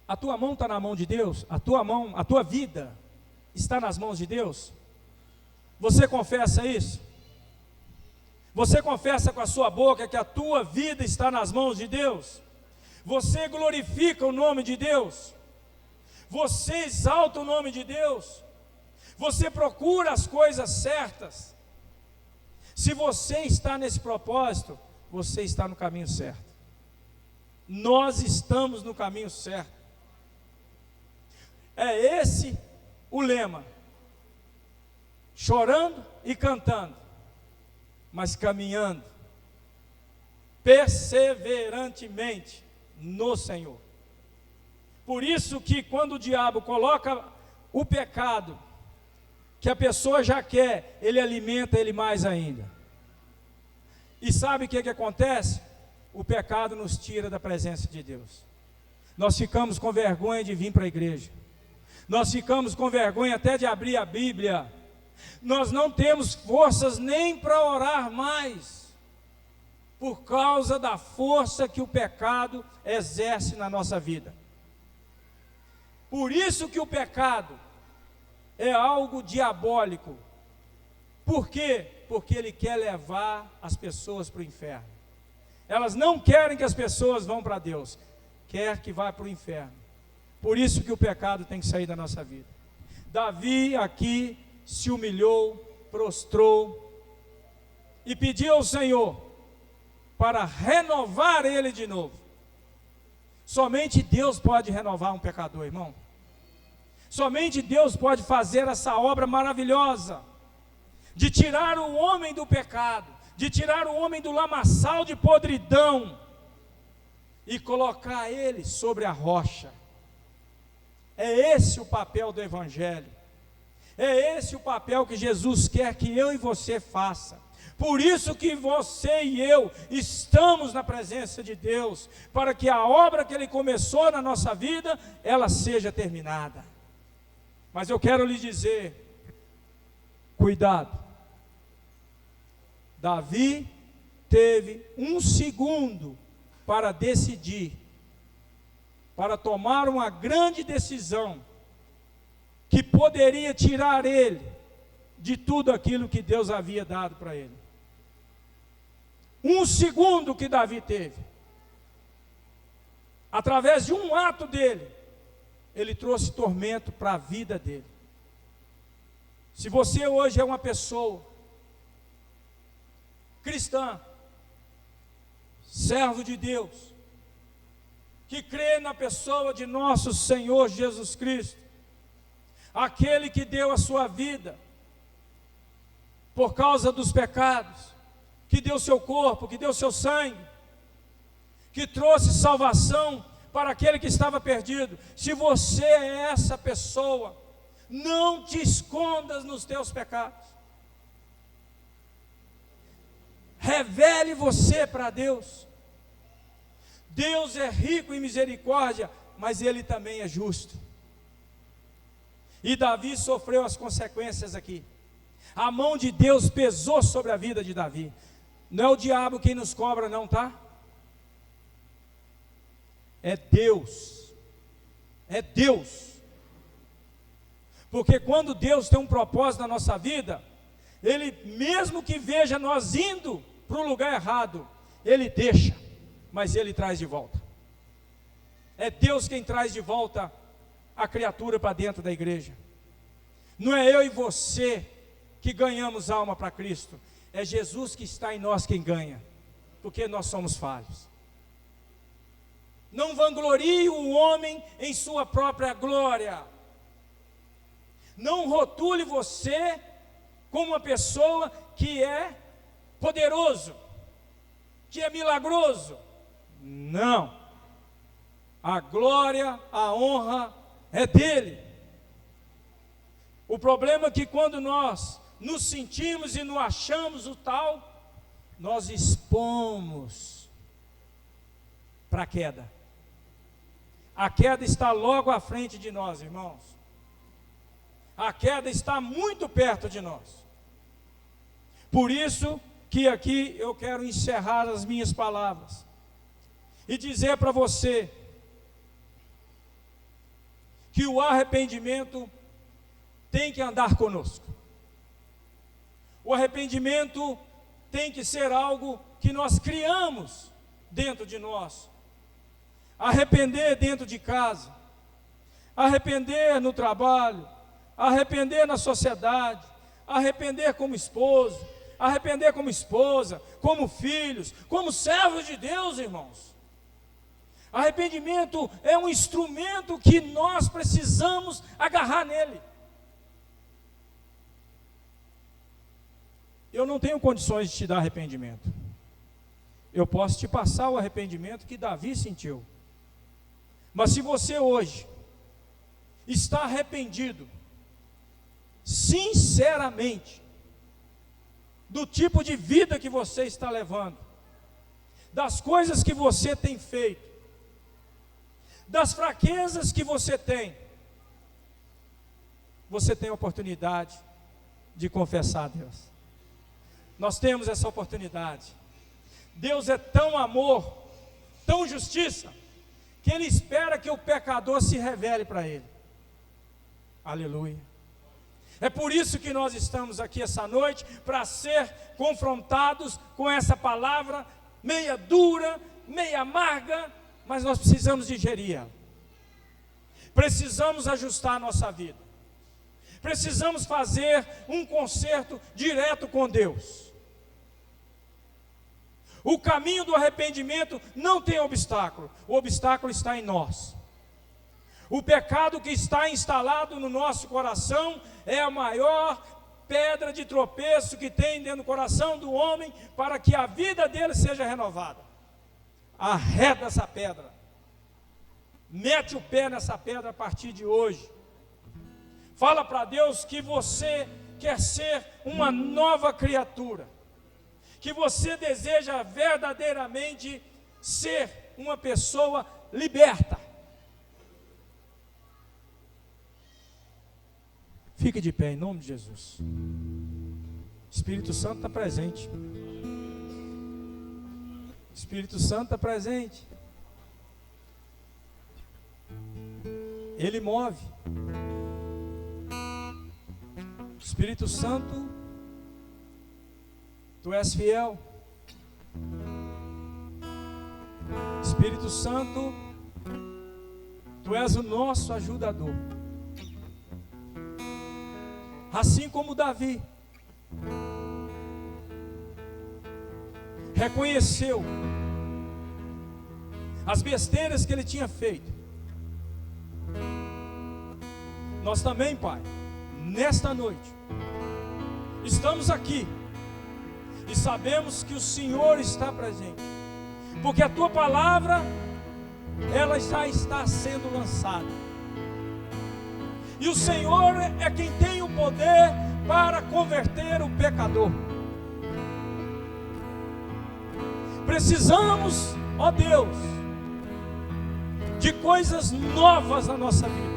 A tua mão está na mão de Deus? A tua vida está nas mãos de Deus? Você confessa isso? Você confessa com a sua boca que a tua vida está nas mãos de Deus? Você glorifica o nome de Deus? Você exalta o nome de Deus? Você procura as coisas certas? Se você está nesse propósito, você está no caminho certo. Nós estamos no caminho certo. É esse o lema. Chorando e cantando, mas caminhando perseverantemente no Senhor. Por isso que quando o diabo coloca o pecado que a pessoa já quer, ele alimenta ele mais ainda. E sabe o que acontece? O pecado nos tira da presença de Deus. Nós ficamos com vergonha de vir para a igreja. Nós ficamos com vergonha até de abrir a Bíblia. Nós não temos forças nem para orar mais, por causa da força que o pecado exerce na nossa vida. Por isso que o pecado é algo diabólico. Por quê? Porque ele quer levar as pessoas para o inferno. Elas não querem que as pessoas vão para Deus, quer que vá para o inferno. Por isso que o pecado tem que sair da nossa vida. Davi aqui se humilhou, prostrou e pediu ao Senhor para renovar ele de novo. Somente Deus pode renovar um pecador, irmão. Somente Deus pode fazer essa obra maravilhosa de tirar o homem do pecado, de tirar o homem do lamaçal de podridão e colocar ele sobre a rocha. É esse o papel do Evangelho. É esse o papel que Jesus quer que eu e você faça. Por isso que você e eu estamos na presença de Deus, para que a obra que Ele começou na nossa vida, ela seja terminada. Mas eu quero lhe dizer, cuidado. Davi teve 1 segundo para decidir, para tomar uma grande decisão, que poderia tirar ele de tudo aquilo que Deus havia dado para ele. 1 segundo que Davi teve, através de um ato dele, ele trouxe tormento para a vida dele. Se você hoje é uma pessoa cristã, servo de Deus, que crê na pessoa de nosso Senhor Jesus Cristo, aquele que deu a sua vida por causa dos pecados, que deu seu corpo, que deu seu sangue, que trouxe salvação para aquele que estava perdido. Se você é essa pessoa, não te escondas nos teus pecados. Revele você para Deus. Deus é rico em misericórdia, mas Ele também é justo. E Davi sofreu as consequências aqui. A mão de Deus pesou sobre a vida de Davi. Não é o diabo quem nos cobra não, tá? É Deus. É Deus. Porque quando Deus tem um propósito na nossa vida, Ele, mesmo que veja nós indo para o lugar errado, Ele deixa, mas Ele traz de volta. É Deus quem traz de volta a criatura para dentro da igreja. Não é eu e você que ganhamos alma para Cristo, é Jesus que está em nós quem ganha, porque nós somos falhos. Não vanglorie o homem em sua própria glória. Não rotule você como uma pessoa que é poderoso, que é milagroso. Não. A glória, a honra é dele. O problema é que quando nós nos sentimos e não achamos o tal, nós expomos para a queda. A queda está logo à frente de nós, irmãos. A queda está muito perto de nós. Por isso que aqui eu quero encerrar as minhas palavras e dizer para você que o arrependimento tem que andar conosco. O arrependimento tem que ser algo que nós criamos dentro de nós. Arrepender dentro de casa, arrepender no trabalho, arrepender na sociedade, arrepender como esposo, arrepender como esposa, como filhos, como servos de Deus, irmãos. Arrependimento é um instrumento que nós precisamos agarrar nele. Eu não tenho condições de te dar arrependimento. Eu posso te passar o arrependimento que Davi sentiu. Mas se você hoje está arrependido, sinceramente, do tipo de vida que você está levando, das coisas que você tem feito, das fraquezas que você tem a oportunidade de confessar a Deus. Nós temos essa oportunidade. Deus é tão amor, tão justiça, que Ele espera que o pecador se revele para Ele. Aleluia. É por isso que nós estamos aqui essa noite, para ser confrontados com essa palavra meia dura, meia amarga, mas nós precisamos digerir ela. Precisamos ajustar a nossa vida. Precisamos fazer um conserto direto com Deus. O caminho do arrependimento não tem obstáculo. O obstáculo está em nós. O pecado que está instalado no nosso coração é a maior pedra de tropeço que tem dentro do coração do homem para que a vida dele seja renovada. Arreda essa pedra. Mete o pé nessa pedra a partir de hoje. Fala para Deus que você quer ser uma nova criatura. Que você deseja verdadeiramente ser uma pessoa liberta. Fique de pé em nome de Jesus. Espírito Santo está presente. Espírito Santo está presente. Ele move. Espírito Santo, Tu és fiel. Espírito Santo, Tu és o nosso ajudador. Assim como Davi reconheceu as besteiras que ele tinha feito, nós também, Pai, nesta noite, estamos aqui e sabemos que o Senhor está presente, porque a Tua palavra, ela já está sendo lançada. E o Senhor é quem tem o poder para converter o pecador. Precisamos, ó Deus, de coisas novas na nossa vida.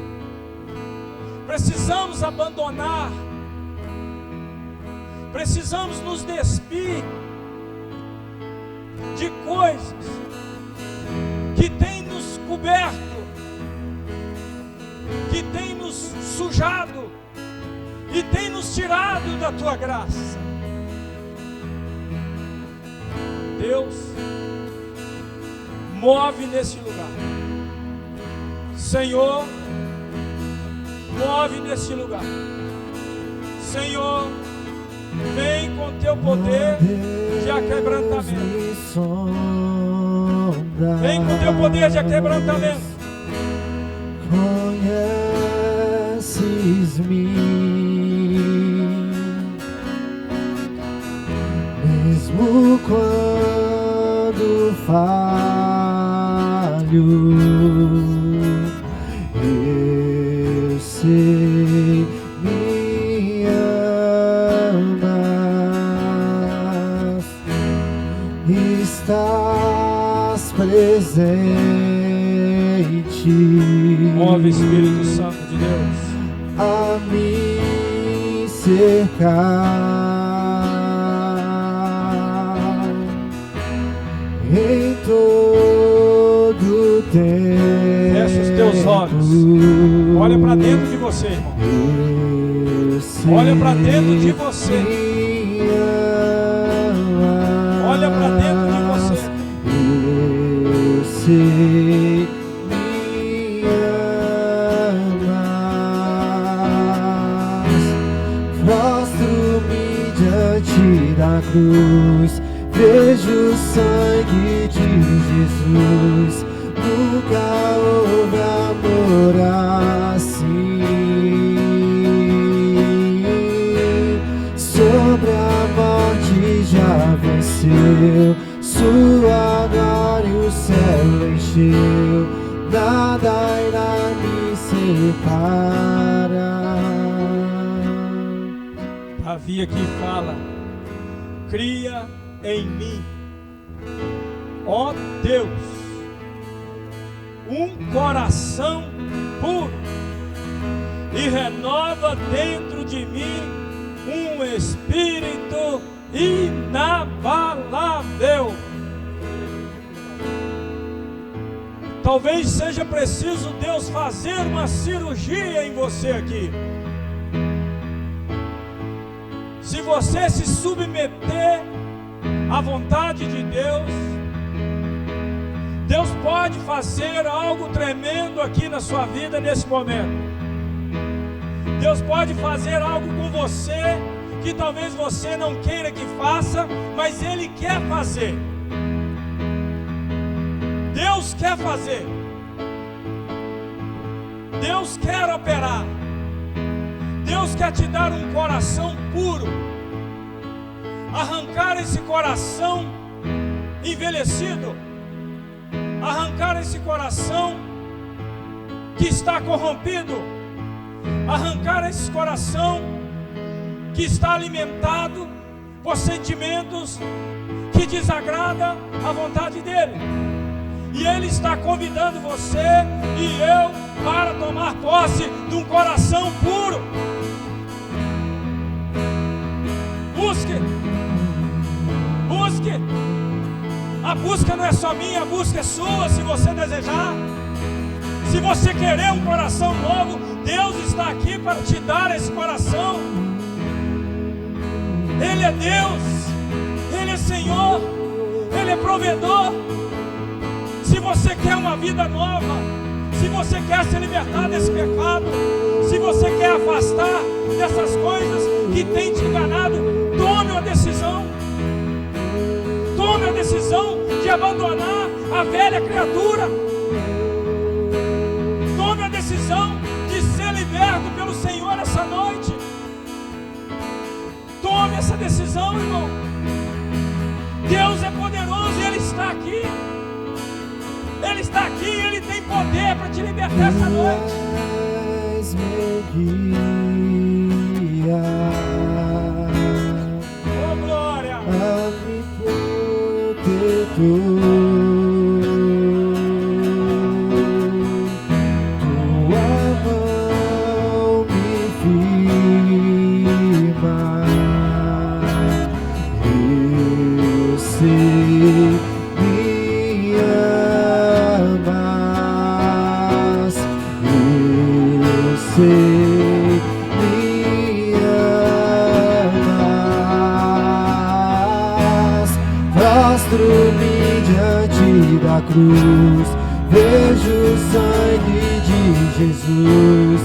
Precisamos abandonar. Precisamos nos despir de coisas que têm nos coberto, que tem nos sujado e tem nos tirado da Tua graça. Deus, move nesse lugar. Senhor, move nesse lugar. Senhor, vem com Teu poder de aquebrantamento. Vem com Teu poder de aquebrantamento. Conheces-me, mesmo quando falho, eu sei, me amas, estás presente. Move, Espírito Santo de Deus, a me cercar em todo tempo. Fecha os teus olhos. Olha para dentro de você, irmão. Olha para dentro de você. Olha para dentro de você. Eu sei. Da cruz, vejo o sangue de Jesus. Nunca houve amor assim. Sobre a morte já venceu, sua glória o céu encheu. Nada irá me separar. Davi aqui fala: cria em mim, ó Deus, um coração puro e renova dentro de mim um espírito inabalável. Talvez seja preciso Deus fazer uma cirurgia em você aqui. Se você se submeter à vontade de Deus, Deus pode fazer algo tremendo aqui na sua vida nesse momento. Deus pode fazer algo com você que talvez você não queira que faça, mas Ele quer fazer. Deus quer fazer. Deus quer operar. Deus quer te dar um coração puro, arrancar esse coração envelhecido, arrancar esse coração que está corrompido, arrancar esse coração que está alimentado por sentimentos que desagradam a vontade dEle. E Ele está convidando você e eu para tomar posse de um coração puro. Busque. A busca não é só minha, a busca é sua, se você desejar. Se você querer um coração novo, Deus está aqui para te dar esse coração. Ele é Deus, Ele é Senhor, Ele é provedor. Se você quer uma vida nova, se você quer se libertar desse pecado, se você quer afastar dessas coisas que têm te enganado, tome uma decisão. Tome a decisão de abandonar a velha criatura. Tome a decisão de ser liberto pelo Senhor essa noite. Tome essa decisão, irmão. Deus é poderoso e Ele está aqui. Ele está aqui e Ele tem poder para te libertar essa noite. És meu guia, Oh, glória! Tua mão me firma. Eu sei me amas. Eu sei me amas. Prostro-me diante da cruz, vejo o sangue de Jesus.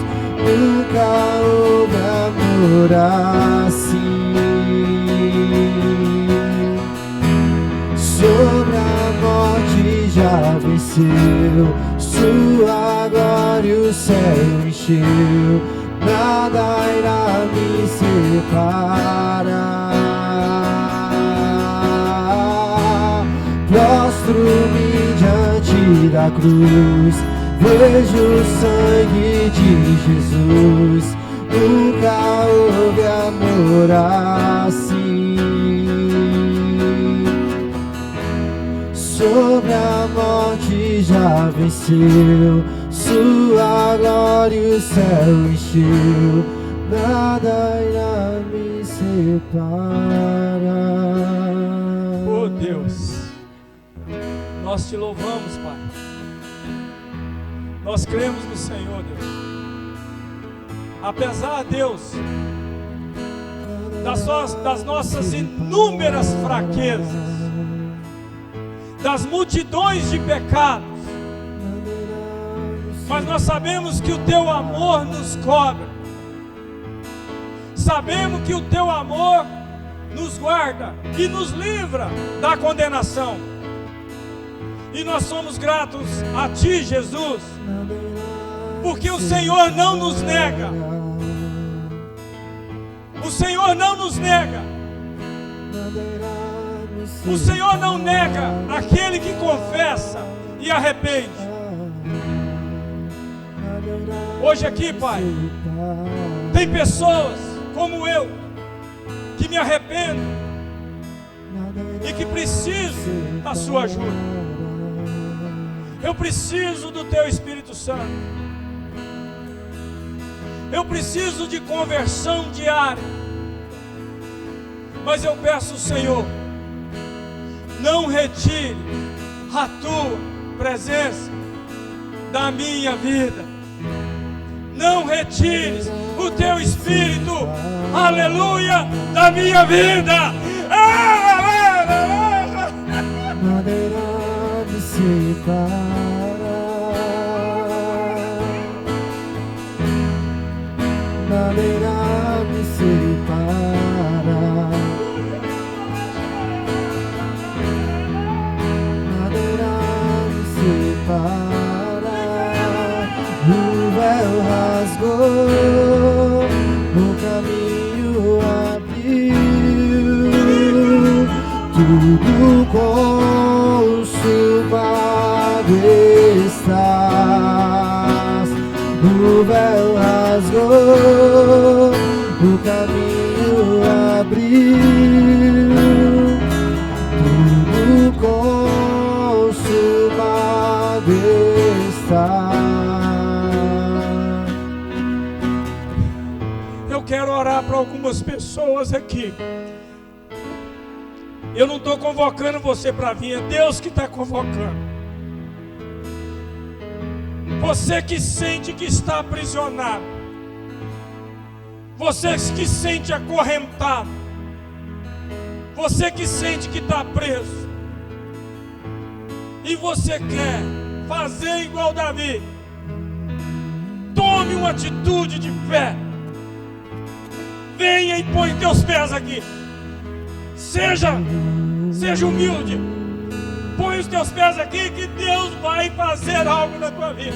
Nunca houve amor assim. Sobre a morte já venceu, sua glória o céu encheu. Nada irá me separar. Prostro-me diante da cruz, vejo o sangue de Jesus. Nunca houve amor assim. Sobre a morte já venceu, sua glória o céu encheu. Nada irá me separar. Oh, Deus, nós te louvamos, Pai. Nós cremos no Senhor, Deus. Apesar, Deus, das nossas inúmeras fraquezas, das multidões de pecados, mas nós sabemos que o Teu amor nos cobre. Sabemos que o Teu amor nos guarda e nos livra da condenação. E nós somos gratos a Ti, Jesus, porque o Senhor não nos nega. O Senhor não nos nega. O Senhor não nega aquele que confessa e arrepende. Hoje aqui, Pai, tem pessoas como eu que me arrependo e que preciso da sua ajuda. Eu preciso do Teu Espírito Santo. Eu preciso de conversão diária. Mas eu peço, Senhor, não retire a Tua presença da minha vida. Não retires o Teu Espírito, aleluia, da minha vida. Nada irá me separa, nada irá me separar, nada irá me separar. O véu rasgou, o caminho abriu, tudo consumado estás. O véu rasgou, o caminho abriu, tudo consumado está. Eu quero orar para algumas pessoas aqui. Eu não estou convocando você para vir, é Deus que está convocando. Você que sente que está aprisionado, você que sente acorrentado, você que sente que está preso, e você quer fazer igual Davi, tome uma atitude de fé. Venha e põe teus pés aqui. Seja humilde. Põe os teus pés aqui que Deus vai fazer algo na tua vida.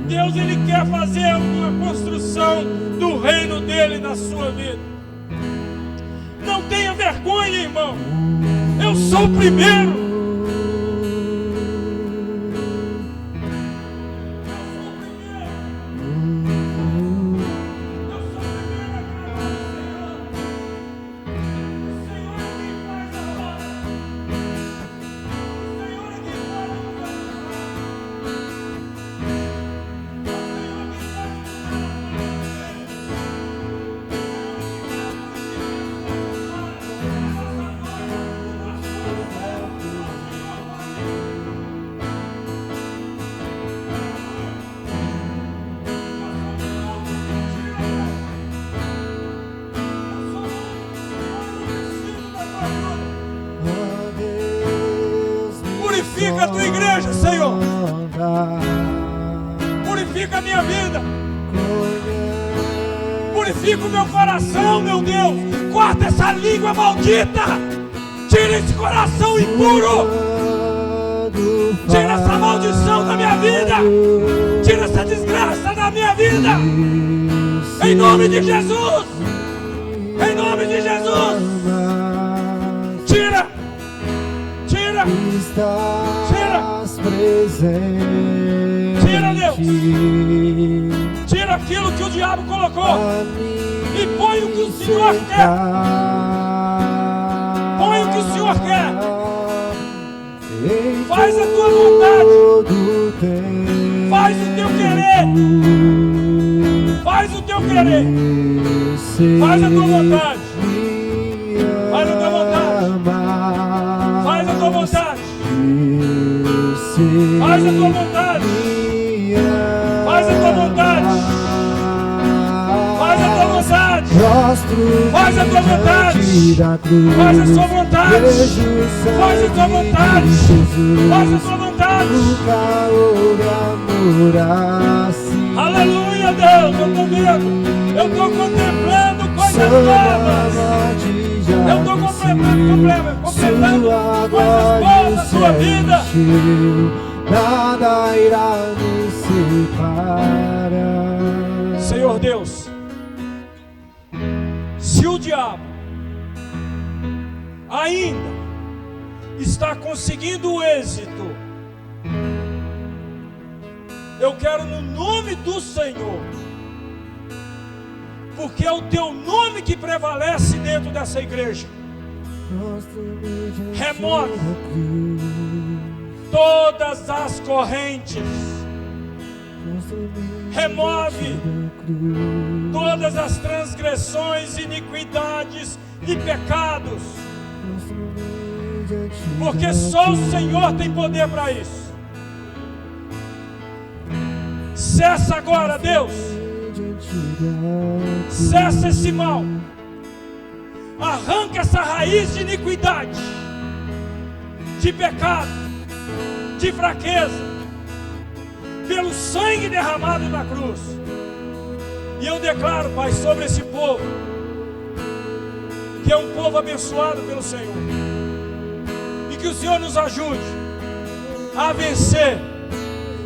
Deus, Ele quer fazer uma construção do reino dEle na sua vida. Não tenha vergonha, irmão. Eu sou o primeiro. Purifica a tua igreja, Senhor. Purifica a minha vida. Purifica o meu coração, meu Deus. Corta essa língua maldita. Tira esse coração impuro. Tira essa maldição da minha vida. Tira essa desgraça da minha vida. Em nome de Jesus. Em nome de Jesus. Tira. Tira. Tira, Deus. Tira aquilo que o diabo colocou e põe o que o Senhor quer. Põe o que o Senhor quer. Faz a tua vontade. Faz o teu querer. Faz o teu querer. Faz a tua vontade. Faz a tua vontade. Faz a tua vontade. Faz a tua vontade. Faz a tua vontade. Faz a tua vontade. Faz a tua vontade. Faz a sua vontade. Faz a tua vontade. Faz a tua vontade. Aleluia, Deus. Eu estou vendo. Eu estou contemplando coisas novas. Eu estou completando coisas boas na sua vida. Nada irá me separar. Senhor Deus, se o diabo ainda está conseguindo o êxito, eu quero no nome do Senhor, porque é o teu nome que prevalece dentro dessa igreja. Remove todas as correntes. Remove todas as transgressões, iniquidades e pecados. Porque só o Senhor tem poder para isso. Cessa agora, Deus. Cessa esse mal. Arranca essa raiz de iniquidade, de pecado, de fraqueza, pelo sangue derramado na cruz. E eu declaro, Pai, sobre esse povo, que é um povo abençoado pelo Senhor, e que o Senhor nos ajude a vencer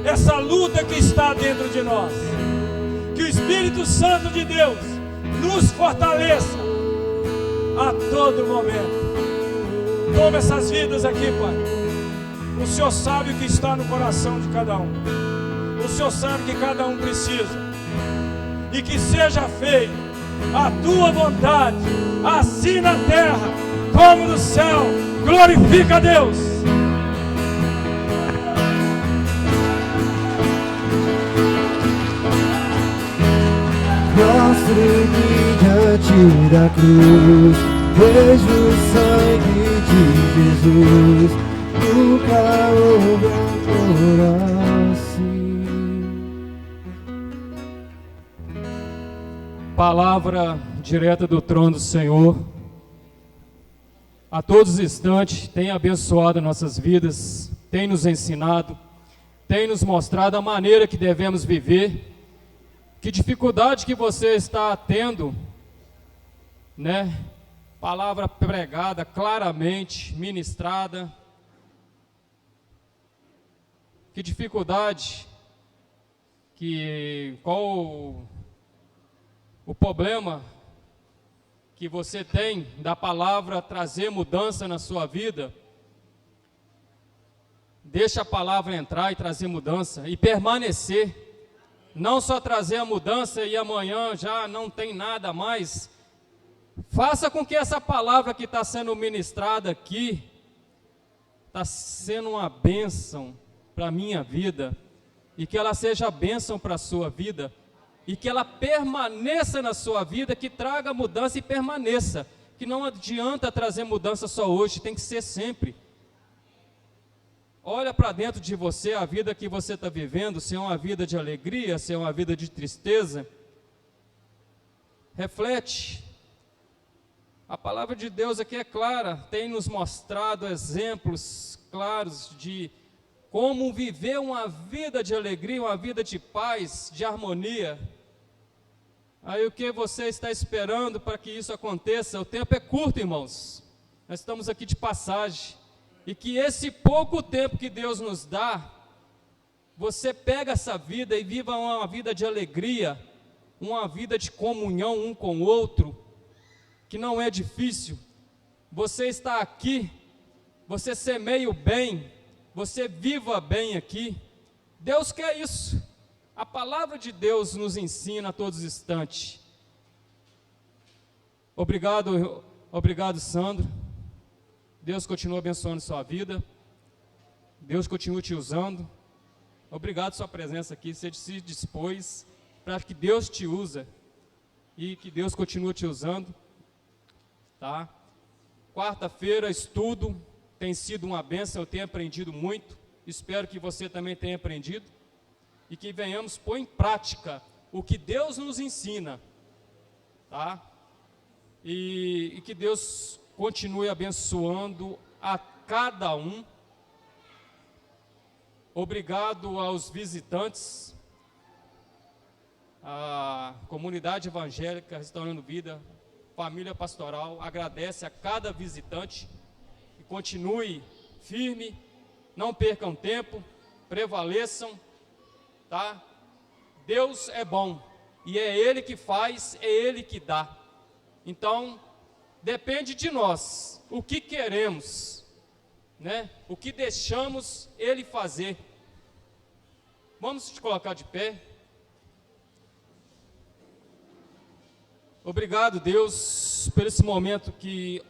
essa luta que está dentro de nós. Que o Espírito Santo de Deus nos fortaleça a todo momento. Toma essas vidas aqui, Pai. O Senhor sabe o que está no coração de cada um. O Senhor sabe que cada um precisa. E que seja feita a Tua vontade, assim na terra como no céu. Glorifica a Deus. Prostre-me diante da cruz, vejo o sangue de Jesus, nunca houve amor assim. Palavra direta do trono do Senhor, a todos os instantes, tem abençoado nossas vidas, tem nos ensinado, tem nos mostrado a maneira que devemos viver. Que dificuldade que você está tendo, né? Palavra pregada claramente, ministrada. Que dificuldade, qual o problema que você tem da palavra trazer mudança na sua vida? Deixa a palavra entrar e trazer mudança e permanecer. Não só trazer a mudança e amanhã já não tem nada mais. Faça com que essa palavra que está sendo ministrada aqui, está sendo uma bênção para a minha vida, e que ela seja bênção para a sua vida, e que ela permaneça na sua vida, que traga mudança e permaneça. Que não adianta trazer mudança só hoje, tem que ser sempre. Olha para dentro de você, a vida que você está vivendo, se é uma vida de alegria, se é uma vida de tristeza. Reflete. A palavra de Deus aqui é clara, tem nos mostrado exemplos claros de como viver uma vida de alegria, uma vida de paz, de harmonia. Aí o que você está esperando para que isso aconteça? O tempo é curto, irmãos. Nós estamos aqui de passagem. E que esse pouco tempo que Deus nos dá, você pega essa vida e viva uma vida de alegria, uma vida de comunhão um com o outro, que não é difícil. Você está aqui, você semeia o bem, você viva bem aqui. Deus quer isso. A palavra de Deus nos ensina a todos os instantes. Obrigado, Sandro. Deus continua abençoando sua vida. Deus continua te usando. Obrigado sua presença aqui. Você se dispôs para que Deus te use e que Deus continue te usando. Tá? Quarta-feira, estudo. Tem sido uma bênção. Eu tenho aprendido muito. Espero que você também tenha aprendido. E que venhamos pôr em prática o que Deus nos ensina. Tá? E que Deus continue abençoando a cada um. Obrigado aos visitantes, a comunidade evangélica Restaurando Vida, família pastoral, agradece a cada visitante, que continue firme, não percam tempo, prevaleçam, tá? Deus é bom, e é Ele que faz, é Ele que dá. Então, depende de nós, o que queremos, né? O que deixamos Ele fazer. Vamos te colocar de pé. Obrigado, Deus, por esse momento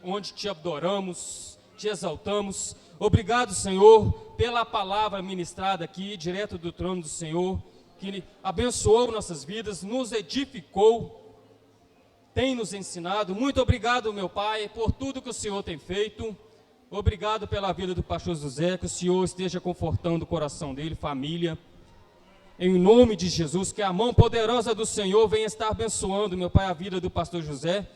onde te adoramos, te exaltamos. Obrigado, Senhor, pela palavra ministrada aqui, direto do trono do Senhor, que abençoou nossas vidas, nos edificou, tem nos ensinado. Muito obrigado, meu Pai, por tudo que o Senhor tem feito. Obrigado pela vida do pastor José, que o Senhor esteja confortando o coração dele, família. Em nome de Jesus, que a mão poderosa do Senhor venha estar abençoando, meu Pai, a vida do pastor José,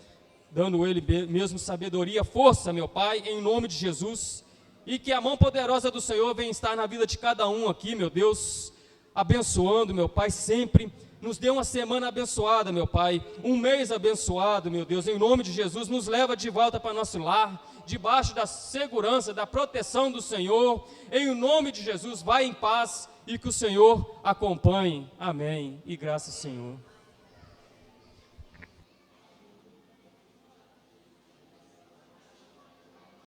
dando ele mesmo sabedoria, força, meu Pai, em nome de Jesus. e que a mão poderosa do Senhor venha estar na vida de cada um aqui, meu Deus, abençoando, meu Pai, sempre. Nos dê uma semana abençoada, meu Pai, um mês abençoado, meu Deus, em nome de Jesus. Nos leva de volta para nosso lar, debaixo da segurança, da proteção do Senhor, em nome de Jesus. Vai em paz e que o Senhor acompanhe. Amém. E graças ao Senhor.